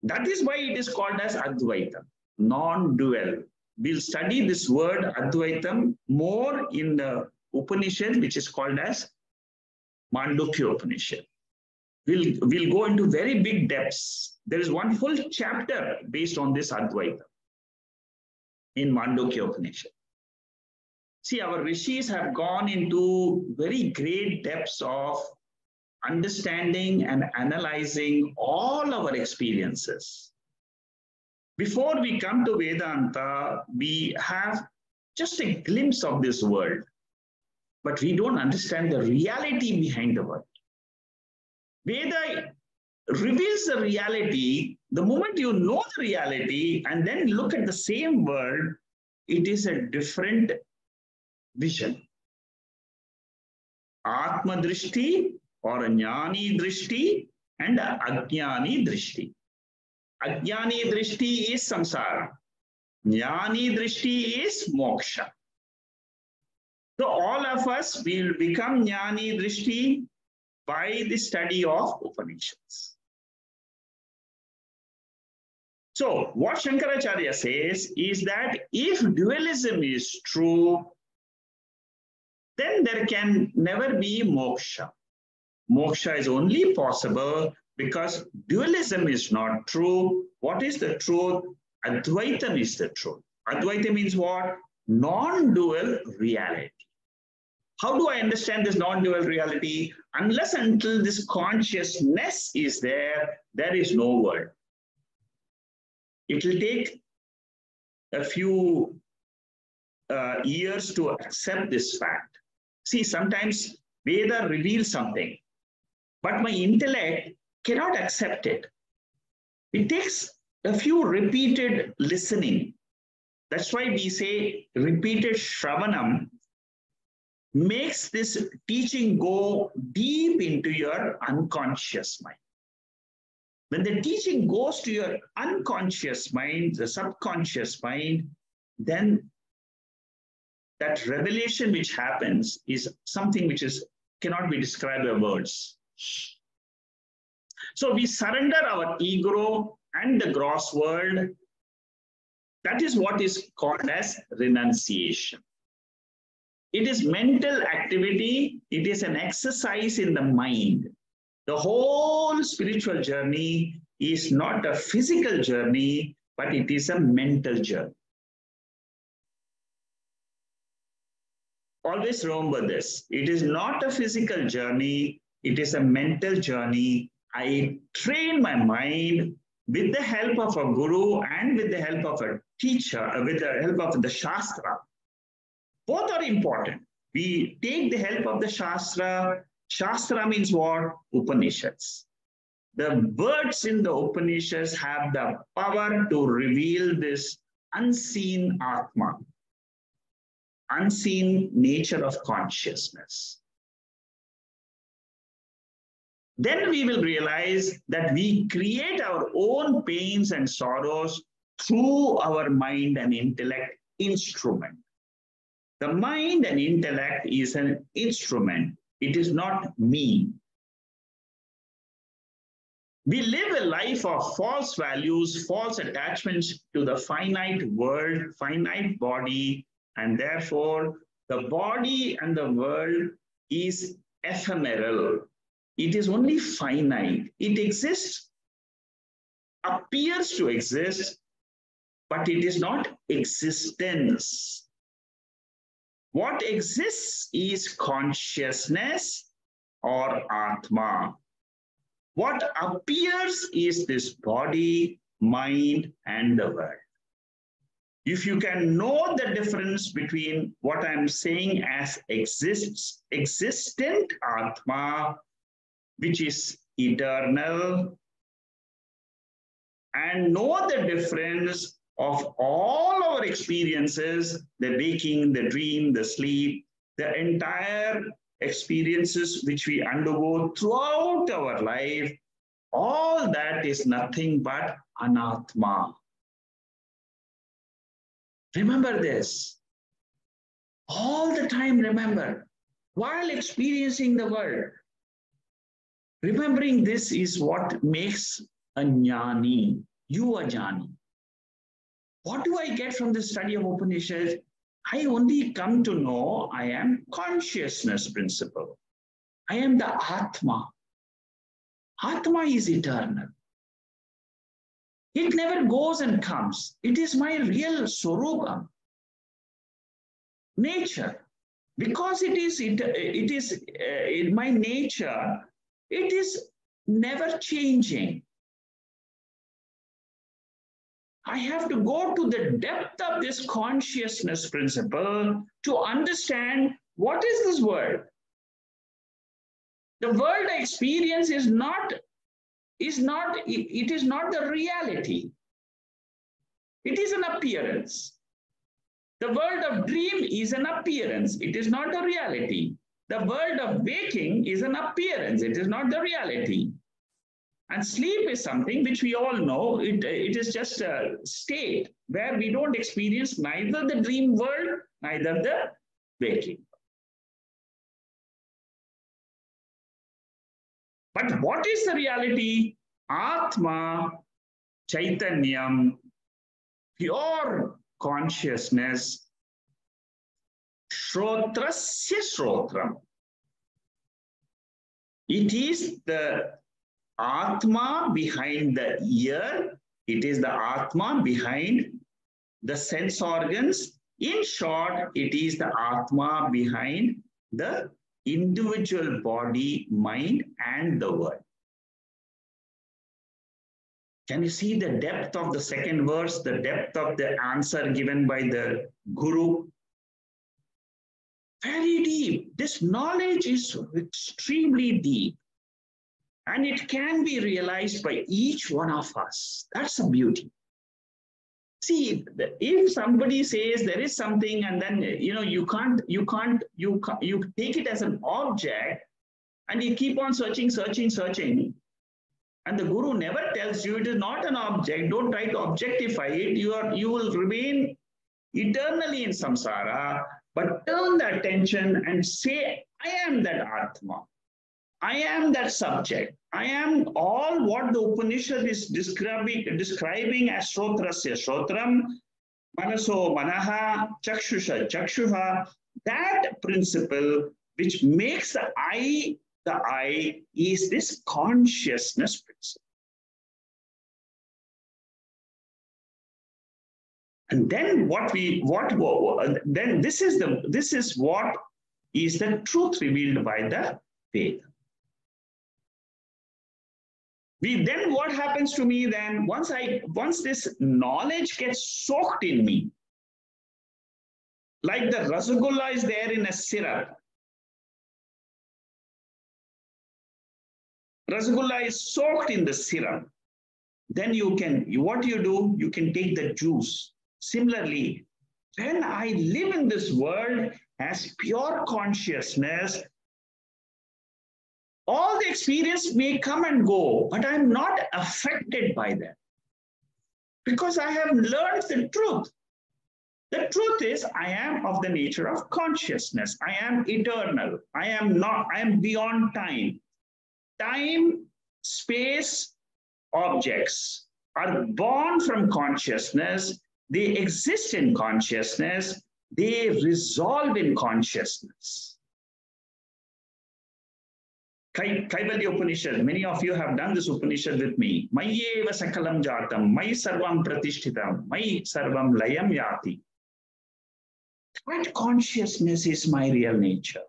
That is why it is called as Advaita, non-dual. We'll study this word Advaitam more in the Upanishad, which is called as Mandukya Upanishad. We'll go into very big depths. There is one full chapter based on this Advaita in Mandukya Upanishad. See, our rishis have gone into very great depths of understanding and analyzing all our experiences. Before we come to Vedanta, we have just a glimpse of this world, but we don't understand the reality behind the world. Veda reveals the reality. The moment you know the reality and then look at the same world, it is a different vision. Atma Drishti or Jnani Drishti and Ajnani Drishti. Ajnani Drishti is samsara. Jnani Drishti is moksha. So all of us will become Jnani Drishti by the study of Upanishads. So what Shankaracharya says is that if dualism is true, then there can never be moksha. Moksha is only possible because dualism is not true. What is the truth? Advaitam is the truth. Advaita means what? Non-dual reality. How do I understand this non-dual reality? Unless until this consciousness is there, there is no world. It will take a few years to accept this fact. See, sometimes Veda reveals something, but my intellect cannot accept it. It takes a few repeated listening. That's why we say repeated Shravanam makes this teaching go deep into your unconscious mind. When the teaching goes to your unconscious mind, the subconscious mind, then that revelation which happens is something which cannot be described by words. So we surrender our ego and the gross world. That is what is called as renunciation. It is mental activity. It is an exercise in the mind. The whole spiritual journey is not a physical journey, but it is a mental journey. Always remember this. It is not a physical journey. It is a mental journey. I train my mind with the help of a guru and with the help of a teacher, with the help of the Shastra. Both are important. We take the help of the Shastra. Shastra means what? Upanishads. The words in the Upanishads have the power to reveal this unseen Atma, unseen nature of consciousness. Then we will realize that we create our own pains and sorrows through our mind and intellect instrument. The mind and intellect is an instrument. It is not me. We live a life of false values, false attachments to the finite world, finite body, and therefore the body and the world is ephemeral. It is only finite. It exists, appears to exist, but it is not existence. What exists is consciousness or Atma. What appears is this body, mind, and the world. If you can know the difference between what I'm saying as existent Atma, which is eternal, and know the difference of all our experiences, the waking, the dream, the sleep, the entire experiences which we undergo throughout our life, all that is nothing but anatma. Remember this. All the time remember, while experiencing the world, remembering this is what makes a jnani, you a jnani. What do I get from the study of Upanishad? I only come to know I am consciousness principle. I am the Atma. Atma is eternal. It never goes and comes. It is my real Swarupa, nature. Because it is in my nature, it is never changing. I have to go to the depth of this consciousness principle to understand what is this world. The world I experience it is not the reality. It is an appearance. The world of dream is an appearance. It is not the reality. The world of waking is an appearance. It is not the reality. And sleep is something which we all know. It is just a state where we don't experience neither the dream world, neither the waking. But what is the reality? Atma, Chaitanyam, pure consciousness, Shrotrasya Shrotram. It is the Atma behind the ear. It is the Atma behind the sense organs. In short, it is the Atma behind the individual body, mind, and the world. Can you see the depth of the second verse, the depth of the answer given by the Guru? Very deep. This knowledge is extremely deep. And it can be realized by each one of us. That's the beauty. See, if somebody says there is something and then, you take it as an object and you keep on searching. And the Guru never tells you it is not an object. Don't try to objectify it. You will remain eternally in samsara, but turn the attention and say, I am that Atma. I am that subject. I am all what the Upanishad is describing as Shrotrasya Shrotram, Manaso Manaha, Chakshusha Chakshuha. That principle which makes the I is this consciousness principle. And then this is what is the truth revealed by the Veda. Then what happens to me then, once this knowledge gets soaked in me, like the rasgulla is there in a syrup. Rasgulla is soaked in the syrup. Then what you do, you can take the juice. Similarly, when I live in this world as pure consciousness, all the experience may come and go, but I'm not affected by that. Because I have learned the truth. The truth is, I am of the nature of consciousness. I am eternal. I am beyond time. Time, space, objects are born from consciousness. They exist in consciousness. They resolve in consciousness. Kaivalya Upanishad, many of you have done this Upanishad with me. Mayeva sakalam jatam, mai sarvam pratishtitam, mai sarvam layam yati. That consciousness is my real nature.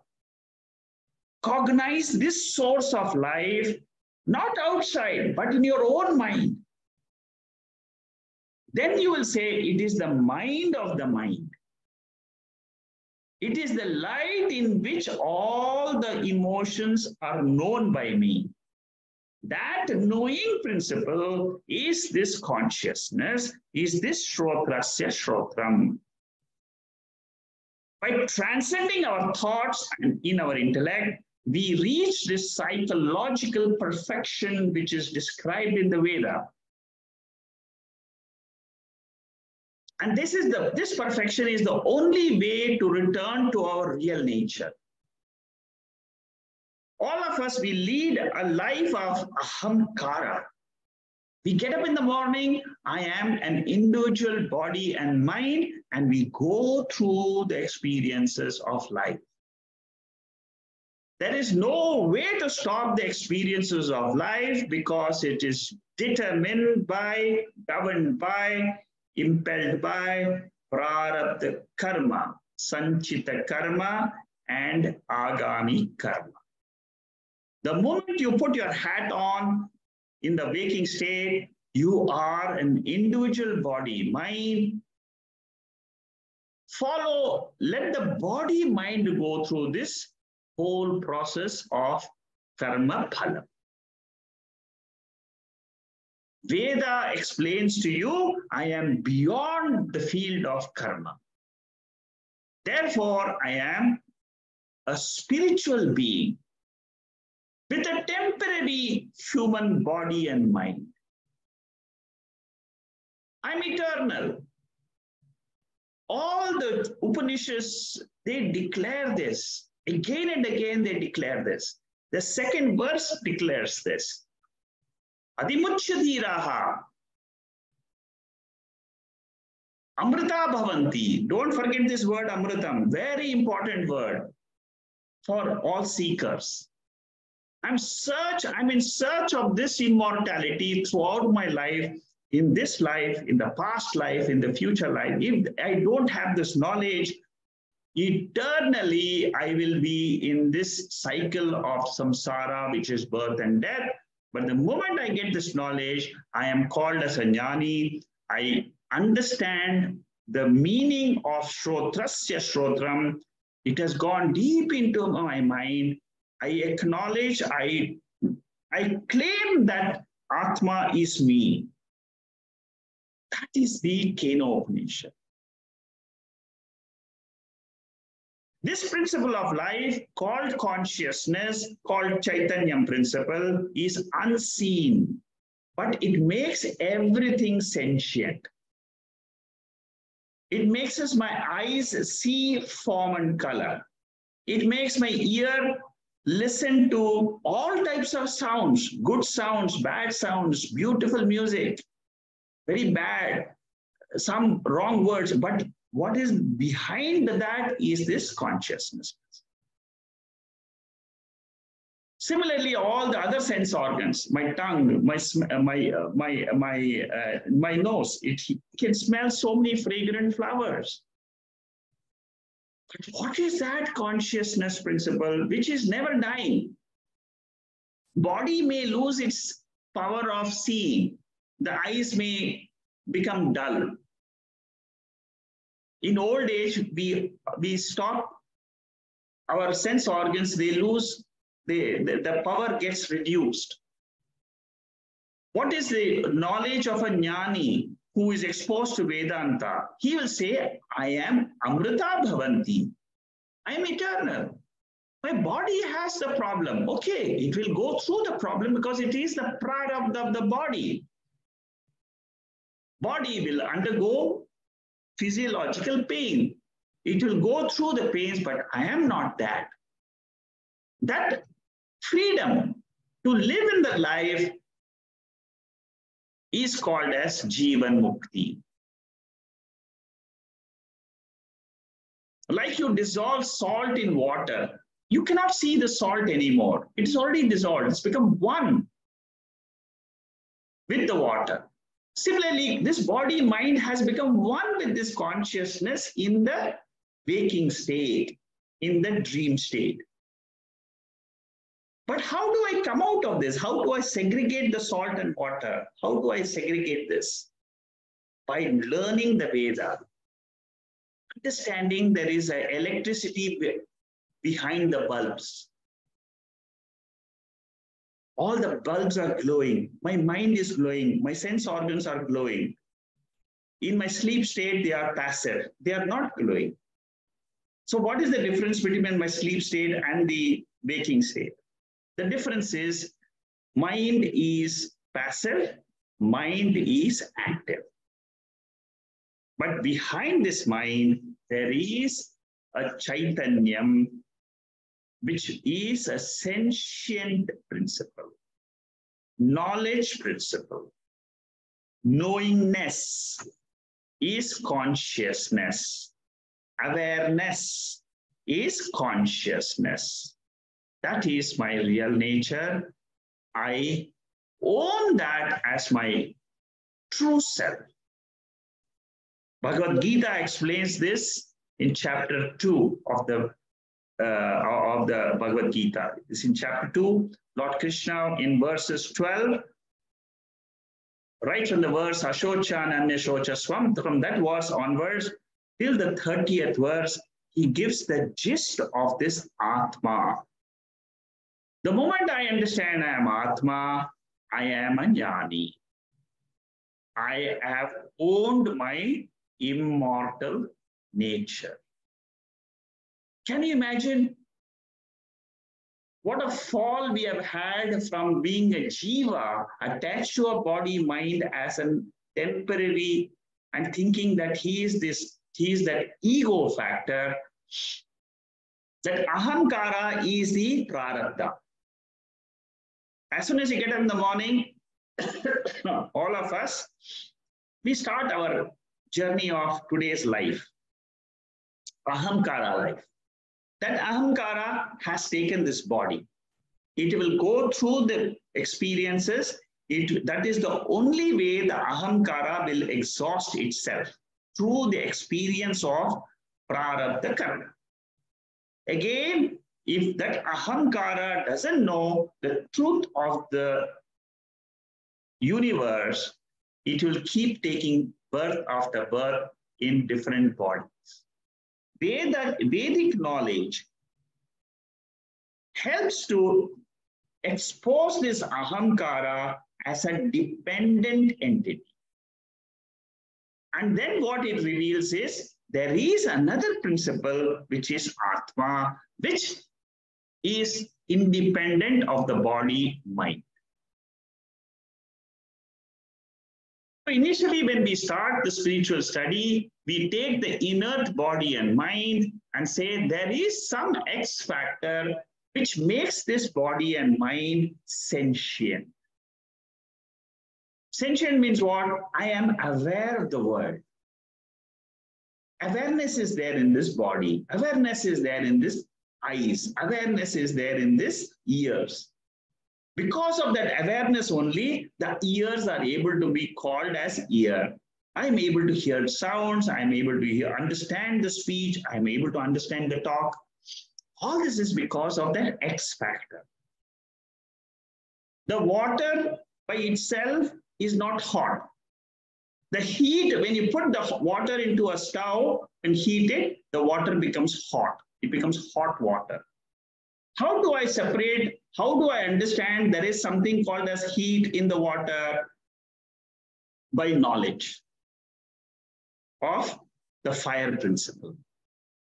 Cognize this source of life, not outside, but in your own mind. Then you will say it is the mind of the mind. It is the light in which all the emotions are known by me. That knowing principle is this consciousness, is this Shrotrasya Shrotram. By transcending our thoughts and in our intellect, we reach this psychological perfection which is described in the Veda. And this perfection is the only way to return to our real nature. All of us, we lead a life of ahamkara. We get up in the morning, I am an individual body and mind, and we go through the experiences of life. There is no way to stop the experiences of life because it is determined by, governed by, impelled by prarabdha karma, sanchita karma, and agami karma. The moment you put your hat on in the waking state, you are an individual body, mind. Let the body mind go through this whole process of karma phala. Veda explains to you, I am beyond the field of karma. Therefore, I am a spiritual being with a temporary human body and mind. I'm eternal. All the Upanishads, they declare this. Again and again, they declare this. The second verse declares this. Adimuchyadhiraha. Amrita bhavanti. Don't forget this word amritam. Very important word for all seekers. I'm in search of this immortality throughout my life, in this life, in the past life, in the future life. If I don't have this knowledge, eternally I will be in this cycle of samsara, which is birth and death. But the moment I get this knowledge, I am called as a jnani. I understand the meaning of shrotrasya shrotram. It has gone deep into my mind. I acknowledge, I claim that Atma is me. That is the Keno Upanishad. This principle of life, called consciousness, called Chaitanyam principle, is unseen, but it makes everything sentient. It makes us my eyes see form and color. It makes my ear listen to all types of sounds, good sounds, bad sounds, beautiful music, very bad, some wrong words, but what is behind that is this consciousness. Similarly, all the other sense organs, my tongue, my nose, it can smell so many fragrant flowers. But what is that consciousness principle which is never dying? Body may lose its power of seeing. The eyes may become dull. In old age, we stop our sense organs, they lose, the power gets reduced. What is the knowledge of a jnani who is exposed to Vedanta? He will say, I am Amrita Bhavanti. I am eternal. My body has the problem. Okay, it will go through the problem because it is the product of the body. Body will undergo physiological pain. It will go through the pains, but I am not that. That freedom to live in the life is called as Jivan Mukti. Like you dissolve salt in water, you cannot see the salt anymore. It is already dissolved. It's become one with the water. Similarly, this body mind has become one with this consciousness in the waking state, in the dream state. But how do I come out of this? How do I segregate the salt and water? How do I segregate this? By learning the Veda. Understanding there is an electricity behind the bulbs. All the bulbs are glowing. My mind is glowing. My sense organs are glowing. In my sleep state, they are passive. They are not glowing. So what is the difference between my sleep state and the waking state? The difference is mind is passive, mind is active. But behind this mind, there is a Chaitanyam, which is a sentient principle, knowledge principle. Knowingness is consciousness. Awareness is consciousness. That is my real nature. I own that as my true self. Bhagavad Gita explains this in chapter 2 of the Bhagavad Gita. It's in chapter 2, Lord Krishna in verses 12, right from the verse Ashocha Nanya Shocha Swam, from that verse onwards till the 30th verse, he gives the gist of this Atma. The moment I understand I am Atma, I am a jnani. I have owned my immortal nature. Can you imagine what a fall we have had from being a jiva attached to a body mind as a temporary and thinking that he is that ego factor, that ahamkara is the prarabdha. As soon as you get up in the morning, all of us, we start our journey of today's life, ahamkara life. That ahamkara has taken this body. It will go through the experiences. That is the only way the ahamkara will exhaust itself, through the experience of prarabdha karma. Again, if that ahankara doesn't know the truth of the universe, it will keep taking birth after birth in different bodies. Vedic knowledge helps to expose this ahankara as a dependent entity. And then what it reveals is there is another principle, which is Atma, which is independent of the body mind. So initially, when we start the spiritual study, we take the inert body and mind and say there is some X factor which makes this body and mind sentient. Sentient means what? I am aware of the world. Awareness is there in this body. Awareness is there in this eyes. Awareness is there in this ears. Because of that awareness only, the ears are able to be called as ear. I'm able to hear sounds. I'm able to understand the speech. I'm able to understand the talk. All this is because of that X factor. The water by itself is not hot. The heat, when you put the water into a stove and heat it, the water becomes hot. It becomes hot water. How do I separate? How do I understand there is something called as heat in the water? By knowledge of the fire principle.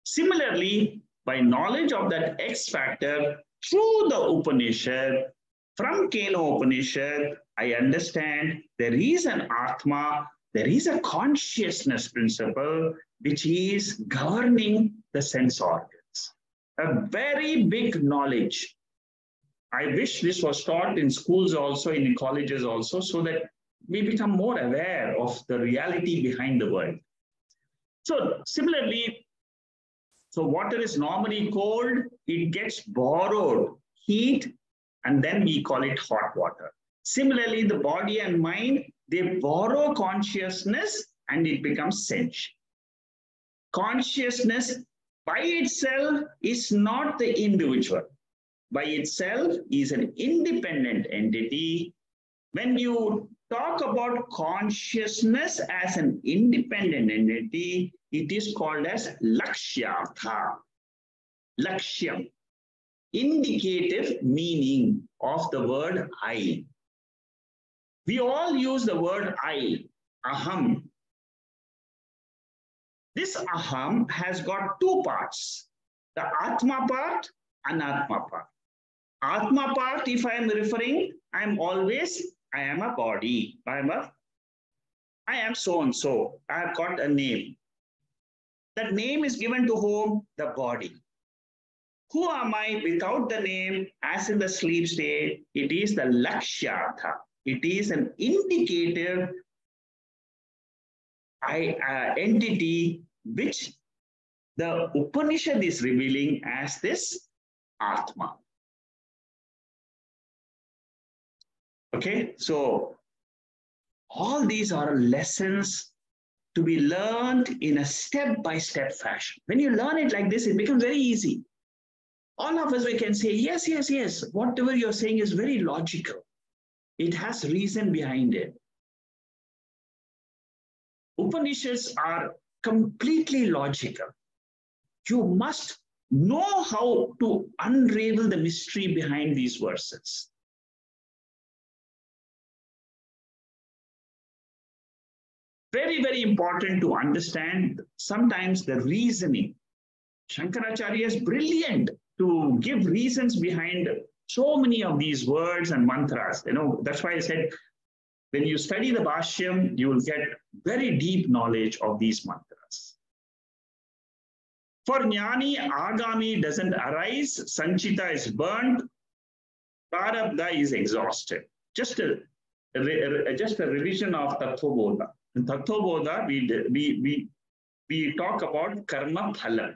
Similarly, by knowledge of that X factor through the Upanishad, from Keno Upanishad, I understand there is an Atma, there is a consciousness principle which is governing the sense organs. A very big knowledge. I wish this was taught in schools also, in colleges also, so that we become more aware of the reality behind the world. So similarly, so water is normally cold, it gets borrowed heat, and then we call it hot water. Similarly, the body and mind, they borrow consciousness and it becomes sentient. Consciousness by itself is not the individual. By itself is an independent entity. When you talk about consciousness as an independent entity, it is called as lakshyartha. Lakshyam, indicative meaning of the word I. We all use the word I, aham. This aham has got two parts, the atma part and anatma part. Atma part, if I am referring, I am a body. I am so and so. I have got a name. That name is given to whom? The body. Who am I without the name? As in the sleep state, it is the lakshyartha. It is an indicative entity which the Upanishad is revealing as this Atma. Okay, so all these are lessons to be learned in a step-by-step fashion. When you learn it like this, it becomes very easy. All of us, we can say, yes, yes, yes. Whatever you're saying is very logical. It has reason behind it. Upanishads are completely logical. You must know how to unravel the mystery behind these verses. Very, very important to understand sometimes the reasoning. Shankaracharya is brilliant to give reasons behind so many of these words and mantras. You know, that's why I said, when you study the Bhashyam, you will get very deep knowledge of these mantras. For Jnani, Agami doesn't arise, Sanchita is burnt, Prarabdha is exhausted. Just a revision of Tattvabodha. In Tattvabodha, we talk about karma phala.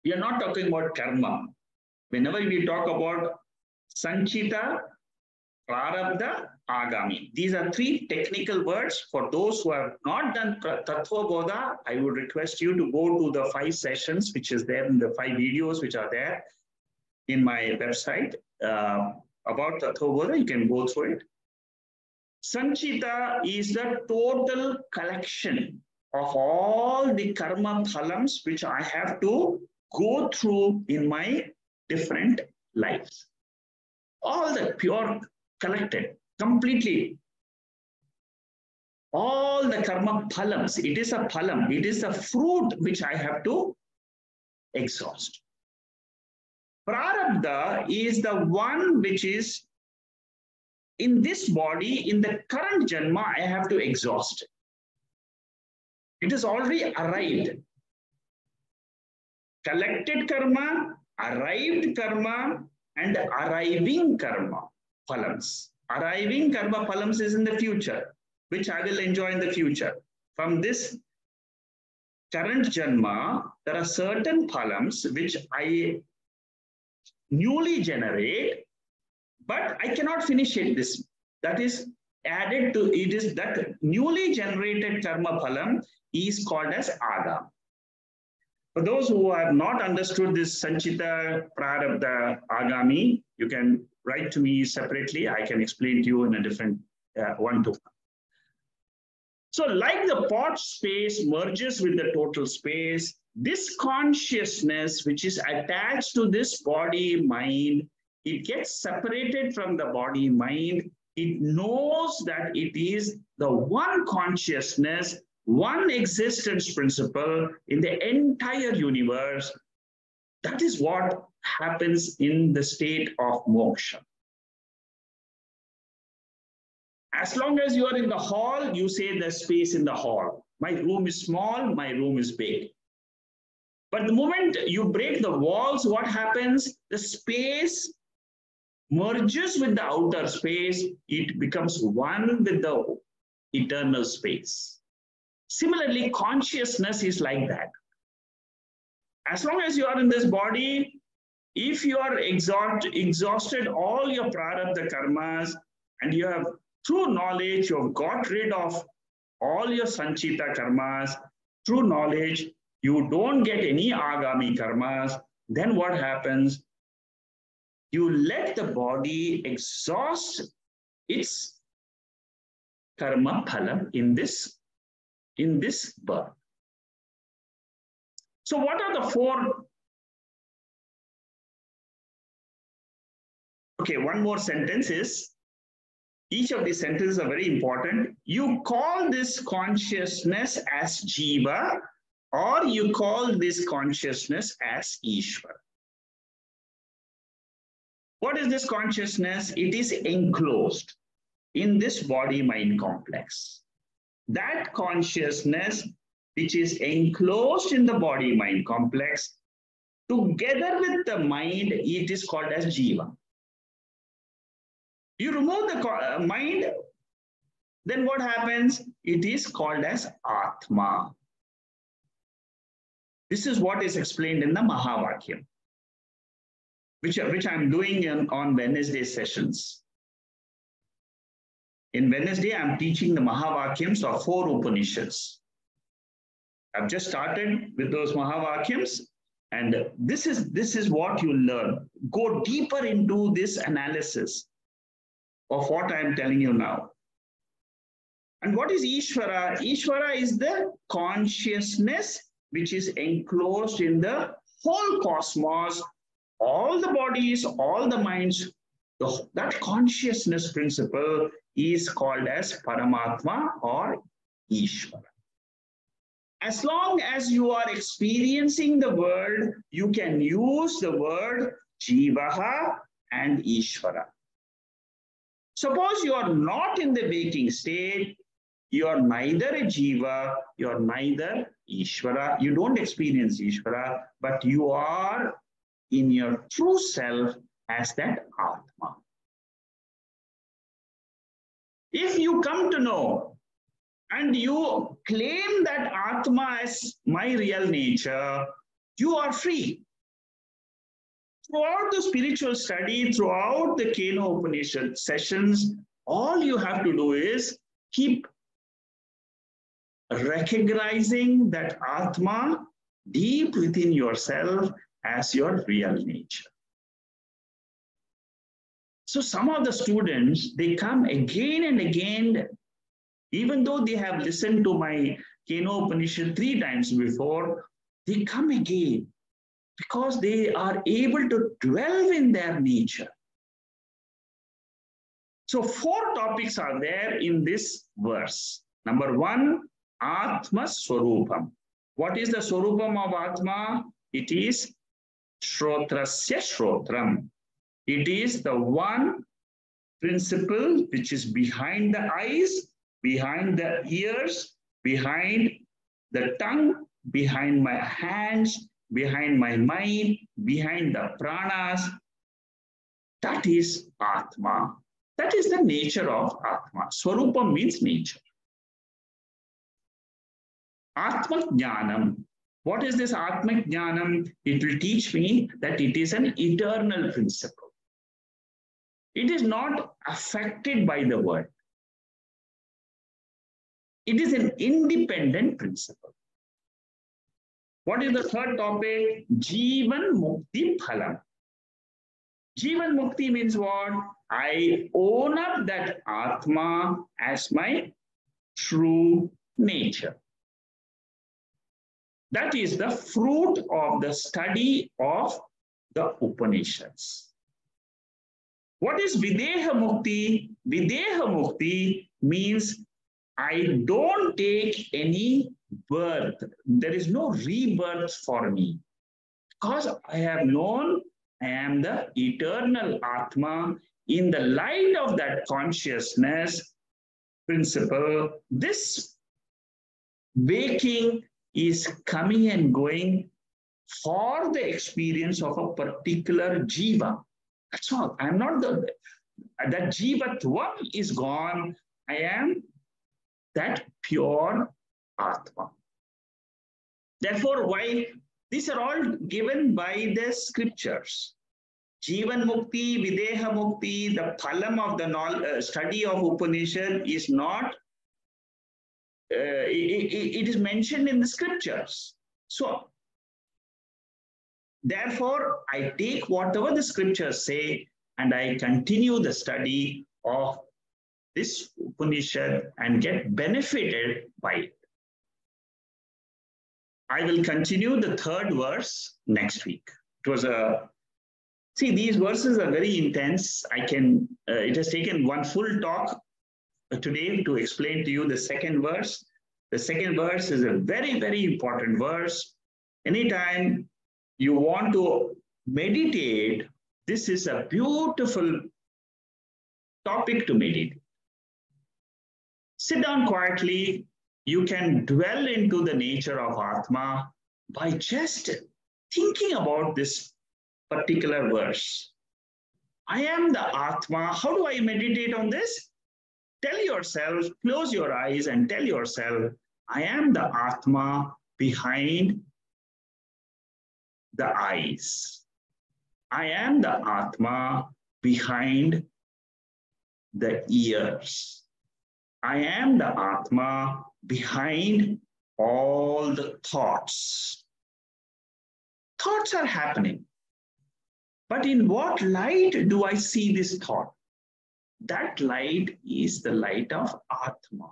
We are not talking about karma. Whenever we talk about Sanchita, Prarabdha, Agami. These are three technical words. For those who have not done Tattva Bodha, I would request you to go to the 5 sessions, which is there in the 5 videos, which are there in my website about Tattva Bodha. You can go through it. Sanchita is the total collection of all the karma phalams which I have to go through in my different lives. All the pure collected, completely. All the karma phalams, it is a phalam, it is a fruit which I have to exhaust. Prarabdha is the one which is in this body, in the current janma, I have to exhaust. It is already arrived. Collected karma, arrived karma, and arriving karma phalams. Arriving karma phalams is in the future, which I will enjoy in the future. From this current janma, there are certain phalams which I newly generate, but I cannot finish it. This that is added to it is that newly generated karma phalam is called as agam. For those who have not understood this Sanchita, Prarabdha, Agami, you can write to me separately. I can explain to you in a different one-to-one. So like the pot space merges with the total space, this consciousness which is attached to this body mind, it gets separated from the body mind. It knows that it is the one consciousness, one existence principle in the entire universe. That is what happens in the state of moksha. As long as you are in the hall, you say there's space in the hall. My room is small, my room is big. But the moment you break the walls, what happens? The space merges with the outer space. It becomes one with the eternal space. Similarly, consciousness is like that. As long as you are in this body, if you are exhausted all your prarabdha karmas, and you have, through knowledge, you have got rid of all your sanchita karmas, through knowledge, you don't get any agami karmas, then what happens? You let the body exhaust its karma phalam in this birth. So what are the 4? Okay, one more sentence is, each of these sentences are very important. You call this consciousness as jiva, or you call this consciousness as Ishvara. What is this consciousness? It is enclosed in this body-mind complex. That consciousness, which is enclosed in the body-mind complex, together with the mind, it is called as jiva. You remove the mind, then what happens? It is called as Atma. This is what is explained in the Mahavakyam, which I'm doing on Wednesday sessions. In Wednesday, I'm teaching the Mahavakyams of 4 Upanishads. I've just started with those Mahavakyams, and this is what you learn. Go deeper into this analysis of what I'm telling you now. And what is Ishvara? Ishvara is the consciousness which is enclosed in the whole cosmos, all the bodies, all the minds. That consciousness principle is called as Paramatma or Ishvara. As long as you are experiencing the world, you can use the word Jivaha and Ishvara. Suppose you are not in the waking state, you are neither a Jiva, you are neither Ishvara, you don't experience Ishvara, but you are in your true self as that Atma. If you come to know and you claim that Atma as my real nature, you are free. Throughout the spiritual study, throughout the Keno Upanishad sessions, All you have to do is keep recognizing that Atma deep within yourself as your real nature. So some of the students, they come again and again, even though they have listened to my Keno Upanishad 3 times before, they come again because they are able to dwell in their nature. So 4 topics are there in this verse. Number 1, Atma Swarupam. What is the Swarupam of Atma? It is Shrotrasya Shrotram. It is the one principle which is behind the eyes, behind the ears, behind the tongue, behind my hands, behind my mind, behind the pranas. That is Atma. That is the nature of Atma. Swarupam means nature. Atma Jnanam. What is this Atma Jnanam? It will teach me that it is an eternal principle. It is not affected by the world. It is an independent principle. What is the third topic? Jivan Mukti Phalam. Jivan Mukti means what? I own up that Atma as my true nature. That is the fruit of the study of the Upanishads. What is Videha Mukti? Videha Mukti means I don't take any birth. There is no rebirth for me. Because I have known I am the eternal Atma. In the light of that consciousness principle, this waking is coming and going for the experience of a particular jiva. That's all. I'm not that jivatvam is gone. I am that pure Atma. Therefore, why these are all given by the scriptures. Jivan Mukti, Videha Mukti, the phalam of the study of Upanishad is not, it is mentioned in the scriptures. So, therefore, I take whatever the scriptures say and I continue the study of this Upanishad and get benefited by it. I will continue the 3rd verse next week. It was see, these verses are very intense. It has taken one full talk today to explain to you the 2nd verse. The 2nd verse is a very, very important verse. Anytime you want to meditate, this is a beautiful topic to meditate. Sit down quietly. You can dwell into the nature of Atma by just thinking about this particular verse. I am the Atma. How do I meditate on this? Tell yourself, close your eyes and tell yourself, I am the Atma behind the eyes. I am the Atma behind the ears. I am the Atma behind all the thoughts. Thoughts are happening. But in what light do I see this thought? That light is the light of Atma.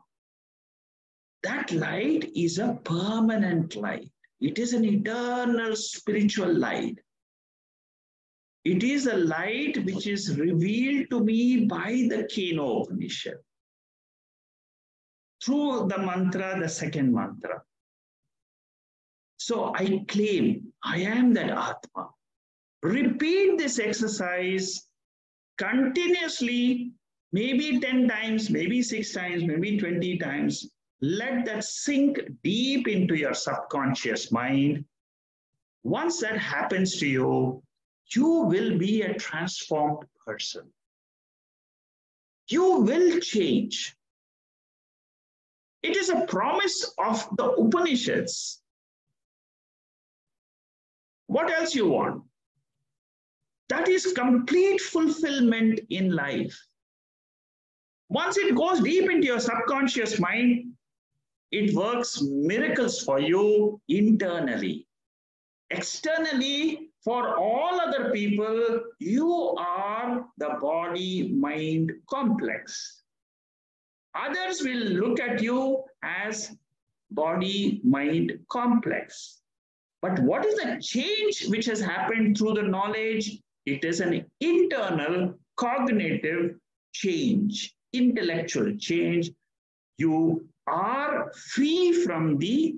That light is a permanent light. It is an eternal spiritual light. It is a light which is revealed to me by the Keno Upanishad. Through the mantra, the 2nd mantra. So I claim, I am that Atma. Repeat this exercise continuously, maybe 10 times, maybe 6 times, maybe 20 times. Let that sink deep into your subconscious mind. Once that happens to you, you will be a transformed person. You will change. It is a promise of the Upanishads. What else you want? That is complete fulfillment in life. Once it goes deep into your subconscious mind, it works miracles for you internally. Externally, for all other people, you are the body-mind complex. Others will look at you as body-mind complex. But what is the change which has happened through the knowledge? It is an internal cognitive change, intellectual change. You are free from the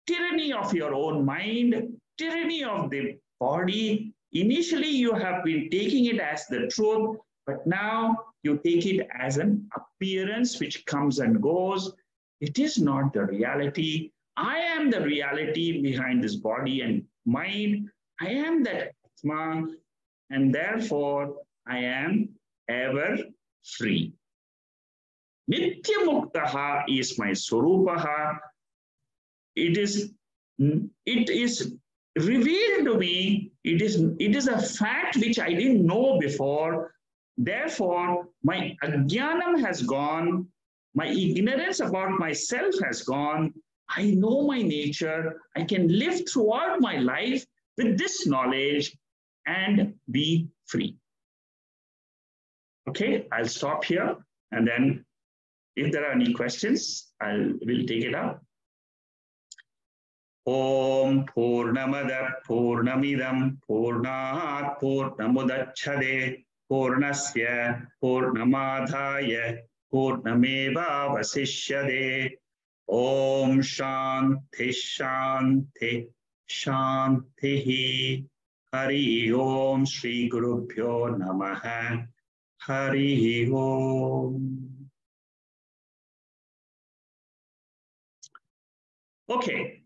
tyranny of your own mind, tyranny of the body. Initially, you have been taking it as the truth, but now you take it as an appearance which comes and goes. It is not the reality. I am the reality behind this body and mind. I am that Atma, and therefore I am ever free. Nitya Muktaha is my Swarupaha. It is revealed to me. It is a fact which I didn't know before. Therefore, my ajnanam has gone. My ignorance about myself has gone. I know my nature. I can live throughout my life with this knowledge and be free. Okay, I'll stop here, and then if there are any questions, we'll take it up. Om Purnamada Purnamidam Purnat Purnamudachade Purnasya Purnamadhaya Purnameva Vasishyade. Om Shanti Shanti Shanti. Hari Om Shri Gurubhyo Namaha. Hari Om. Okay.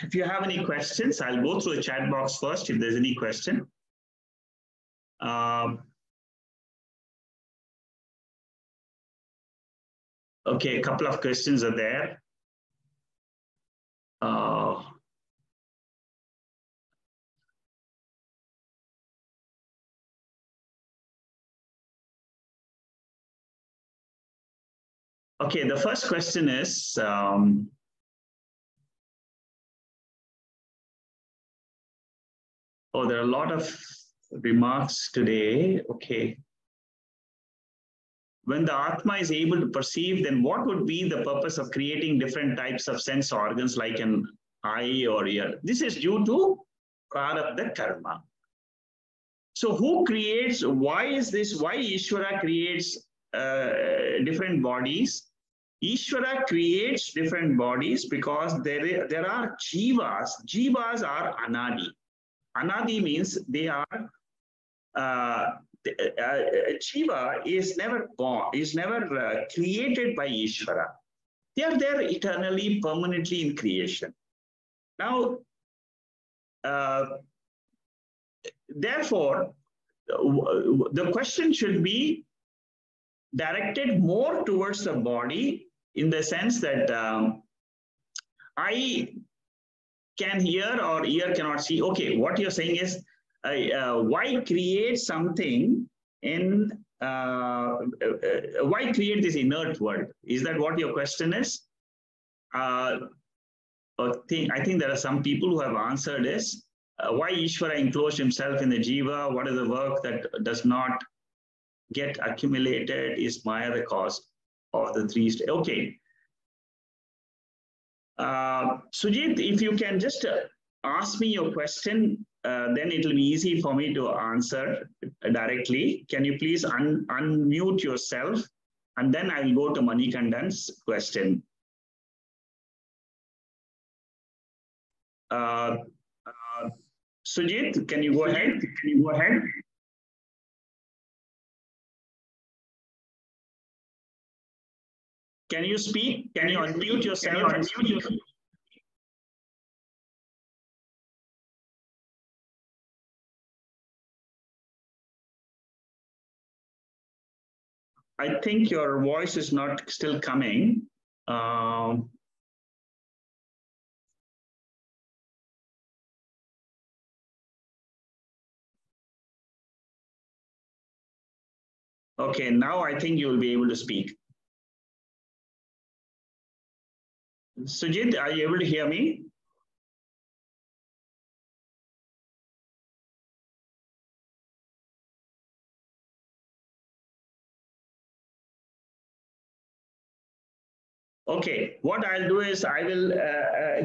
If you have any questions, I'll go through the chat box first if there's any question. Okay, a couple of questions are there. Okay, the first question is, oh, there are a lot of remarks today. Okay. When the Atma is able to perceive, then what would be the purpose of creating different types of sense organs like an eye or ear? This is due to prarabdha karma. So who creates, why is this, why Ishvara creates different bodies? Ishvara creates different bodies because there are jivas. Jivas are anadi. Anadi means they are Jiva is never born, is never created by Ishvara. They are there eternally, permanently in creation. Now, therefore, the question should be directed more towards the body in the sense that eye can hear or ear cannot see. Okay, what you're saying is, why create something in why create this inert world? Is that what your question is? I think there are some people who have answered this. Why Ishvara enclosed himself in the jiva? What is the work that does not get accumulated? Is Maya the cause of the three stages? Okay. Sujit, if you can just ask me your question, then it will be easy for me to answer directly. Can you please unmute yourself? And then I'll go to Manikandan's question. Sujit, can you go ahead? Can you go ahead? Can you speak? Can you unmute yourself and speak? I think your voice is not still coming. Okay, now I think you will be able to speak. Sujit, are you able to hear me? Okay, what I'll do is I will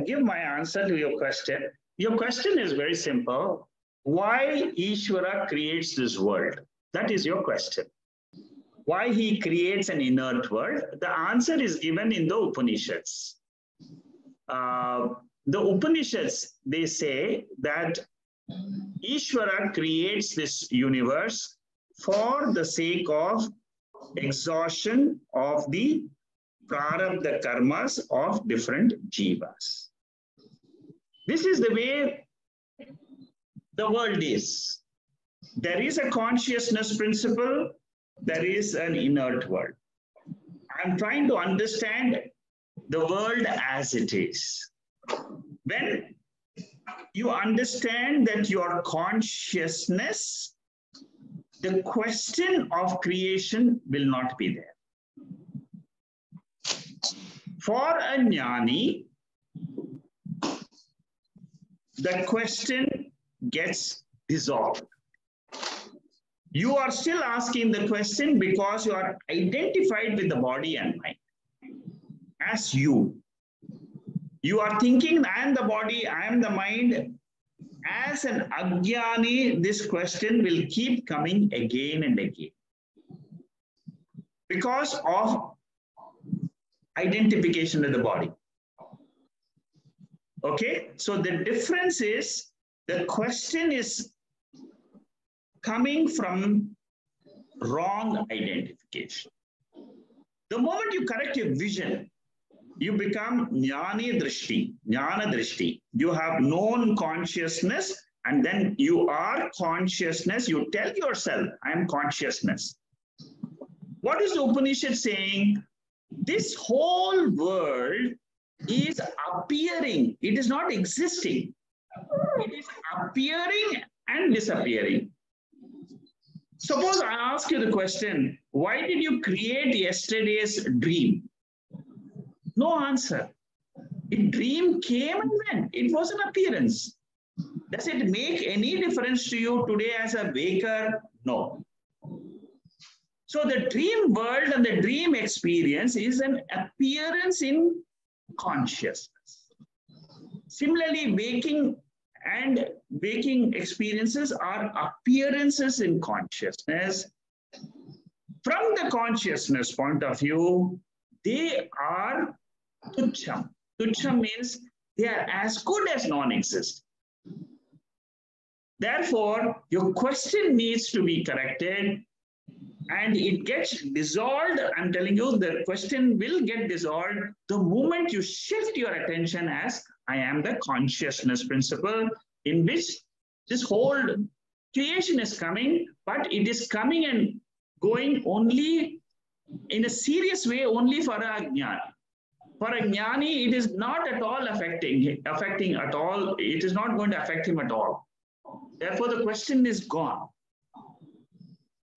give my answer to your question. Your question is very simple. Why Ishvara creates this world? That is your question. Why he creates an inert world? The answer is given in the Upanishads. The Upanishads, they say that Ishvara creates this universe for the sake of exhaustion of the prarabdha karmas of different jivas. This is the way the world is. There is a consciousness principle, there is an inert world. I'm trying to understand the world as it is. When you understand that your consciousness, the question of creation will not be there. For a jnani, the question gets dissolved. You are still asking the question because you are identified with the body and mind as you. You are thinking, I am the body, I am the mind. As an ajnani, this question will keep coming again and again because of identification with the body. Okay, so the difference is the question is coming from wrong identification. The moment you correct your vision, you become jnani drishti, jnana drishti. You have known consciousness and then you are consciousness. You tell yourself, I am consciousness. What is the Upanishad saying? This whole world is appearing. It is not existing. It is appearing and disappearing. Suppose I ask you the question, why did you create yesterday's dream? No answer. A dream came and went. It was an appearance. Does it make any difference to you today as a waker? No. So the dream world and the dream experience is an appearance in consciousness. Similarly, waking and waking experiences are appearances in consciousness. From the consciousness point of view, they are tucham. Tucham means they are as good as non-existent. Therefore, your question needs to be corrected and it gets dissolved. I'm telling you, the question will get dissolved the moment you shift your attention as I am the consciousness principle in which this whole creation is coming, but it is coming and going only in a serious way only for a jnani. For a jnani, it is not at all affecting at all. It is not going to affect him at all. Therefore, the question is gone.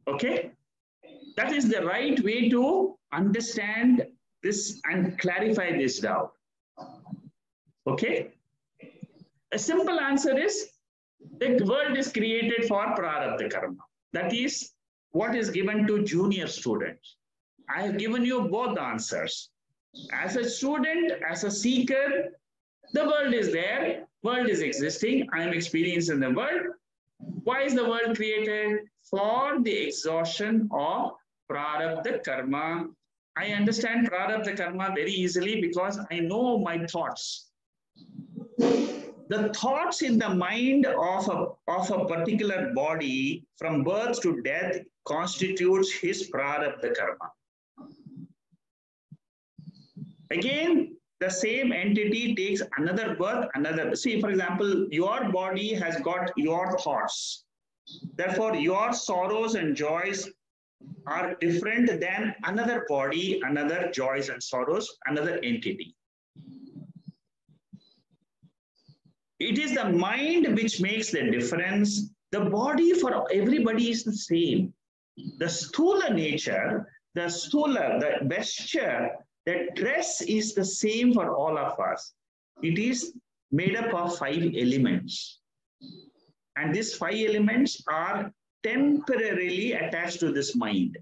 Okay? That is the right way to understand this and clarify this doubt. Okay? A simple answer is the world is created for prarabdha karma. That is what is given to junior students. I have given you both answers. As a student, as a seeker, the world is there, world is existing, I am experiencing the world. Why is the world created? For the exhaustion of prarabdha karma. I understand prarabdha karma very easily because I know my thoughts. The thoughts in the mind of a particular body from birth to death constitutes his prarabdha karma. Again, the same entity takes another birth, another. See, for example, your body has got your thoughts. Therefore, your sorrows and joys are different than another body, another joys and sorrows, another entity. It is the mind which makes the difference. The body for everybody is the same. The sthula nature, the vesture, the dress is the same for all of us. It is made up of 5 elements. And these 5 elements are temporarily attached to this mind.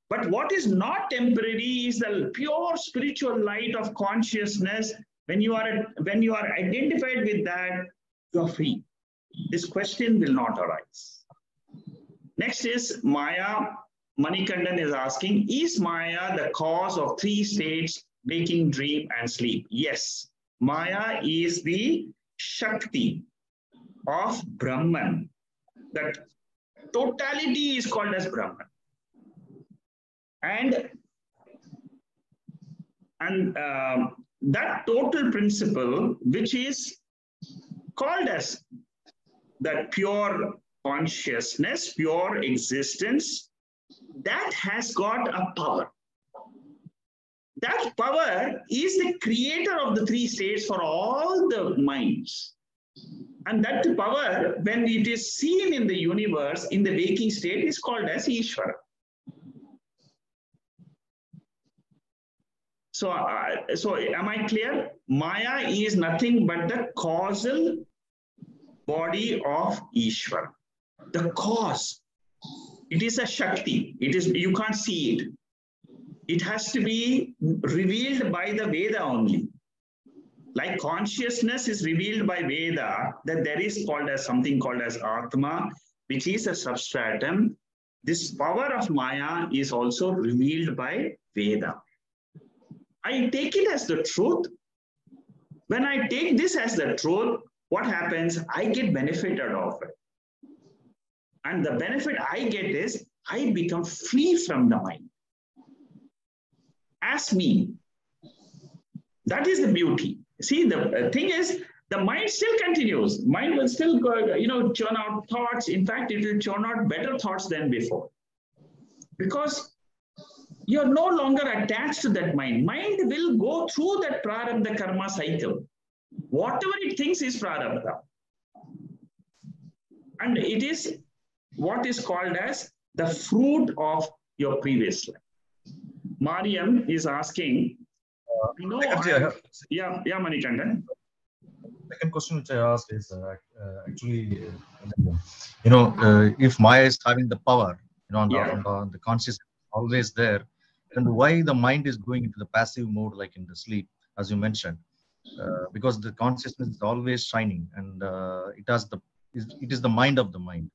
But what is not temporary is the pure spiritual light of consciousness. When you are identified with that, you are free. This question will not arise. Next is Maya. Manikandan is asking, is Maya the cause of 3 states, waking, dream, and sleep? Yes. Maya is the Shakti of Brahman. That totality is called as Brahman. And that total principle, which is called as that pure consciousness, pure existence, that has got a power. That power is the creator of the 3 states for all the minds. And that power, when it is seen in the universe, in the waking state, is called as Ishvara. So am I clear? Maya is nothing but the causal body of Ishvara. The cause. It is a Shakti. You can't see it. It has to be revealed by the Veda only. Like consciousness is revealed by Veda, that there is something called as Atma, which is a substratum. This power of Maya is also revealed by Veda. I take it as the truth. When I take this as the truth, what happens? I get benefited of it. And the benefit I get is I become free from the mind. As me. That is the beauty. See, the thing is, the mind still continues. Mind will still churn out thoughts. In fact, it will churn out better thoughts than before. Because you're no longer attached to that mind. Mind will go through that prarabdha karma cycle. Whatever it thinks is prarabdha. And it is what is called as the fruit of your previous life. Mariam is asking, Manikandan. Second question which I asked is actually, if Maya is having the power, on the consciousness always there, then why the mind is going into the passive mode, like in the sleep, as you mentioned? Because the consciousness is always shining, and it is the mind of the mind.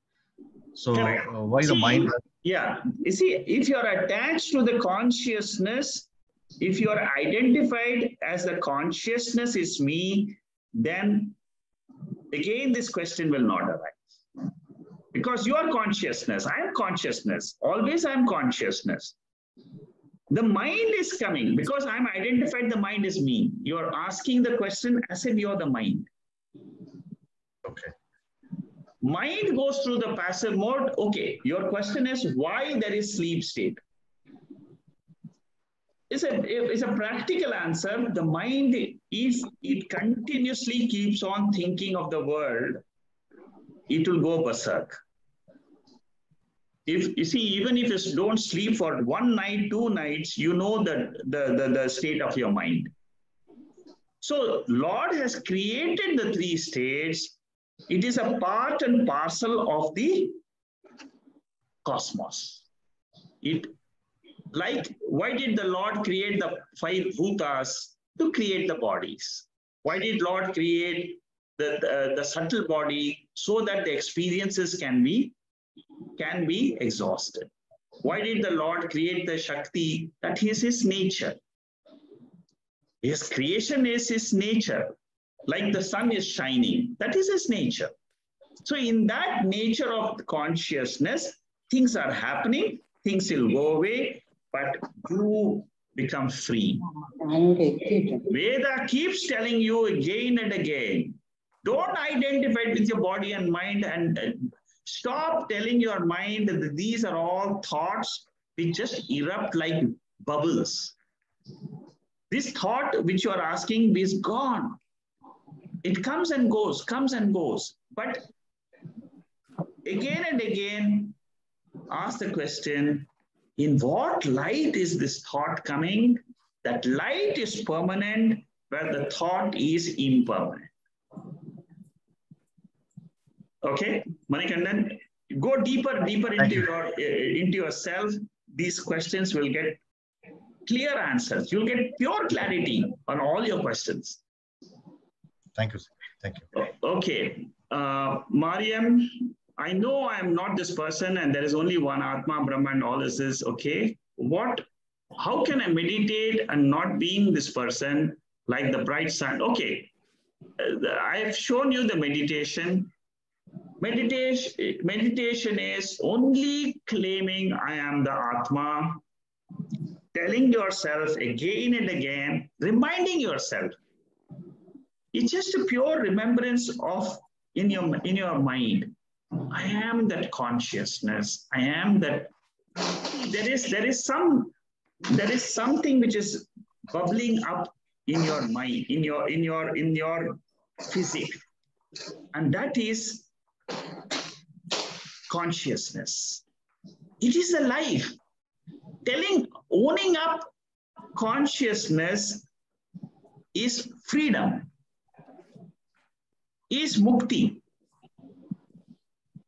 So why the mind? Yeah, you see, if you are attached to the consciousness, if you are identified as the consciousness is me, then again this question will not arise. Because you are consciousness, I am consciousness, always I am consciousness. The mind is coming because I am identified, the mind is me. You are asking the question as if you are the mind. Okay. Mind goes through the passive mode. Okay, your question is why there is sleep state. It's a practical answer. The mind, if it continuously keeps on thinking of the world, it will go berserk. If you see, even if you don't sleep for 1 night, 2 nights, you know the state of your mind. So Lord has created the 3 states. It is a part and parcel of the cosmos. Why did the Lord create the 5 bhutas? To create the bodies. Why did Lord create the subtle body? So that the experiences can be exhausted. Why did the Lord create the Shakti? That is his nature. His creation is his nature. Like the sun is shining, that is his nature. So in that nature of consciousness, things are happening, things will go away, but you become free. Veda keeps telling you again and again, don't identify with your body and mind, and stop telling your mind that these are all thoughts which just erupt like bubbles. This thought which you are asking is gone. It comes and goes, comes and goes. But again and again, ask the question, in what light is this thought coming? That light is permanent where the thought is impermanent. Okay, Manikandan, go deeper into yourself. These questions will get clear answers. You'll get pure clarity on all your questions. Thank you, sir. Thank you. Okay, Mariam, I know I am not this person and there is only one Atma, Brahma and all this is okay. How can I meditate and not being this person like the bright sun? Okay, I have shown you the meditation. Meditation is only claiming I am the Atma, telling yourself again and again, reminding yourself. It's just a pure remembrance of in your mind. I am that consciousness. I am that. There is something which is bubbling up in your mind, in your physics, and that is consciousness. It is a life. Owning up consciousness is freedom, is mukti.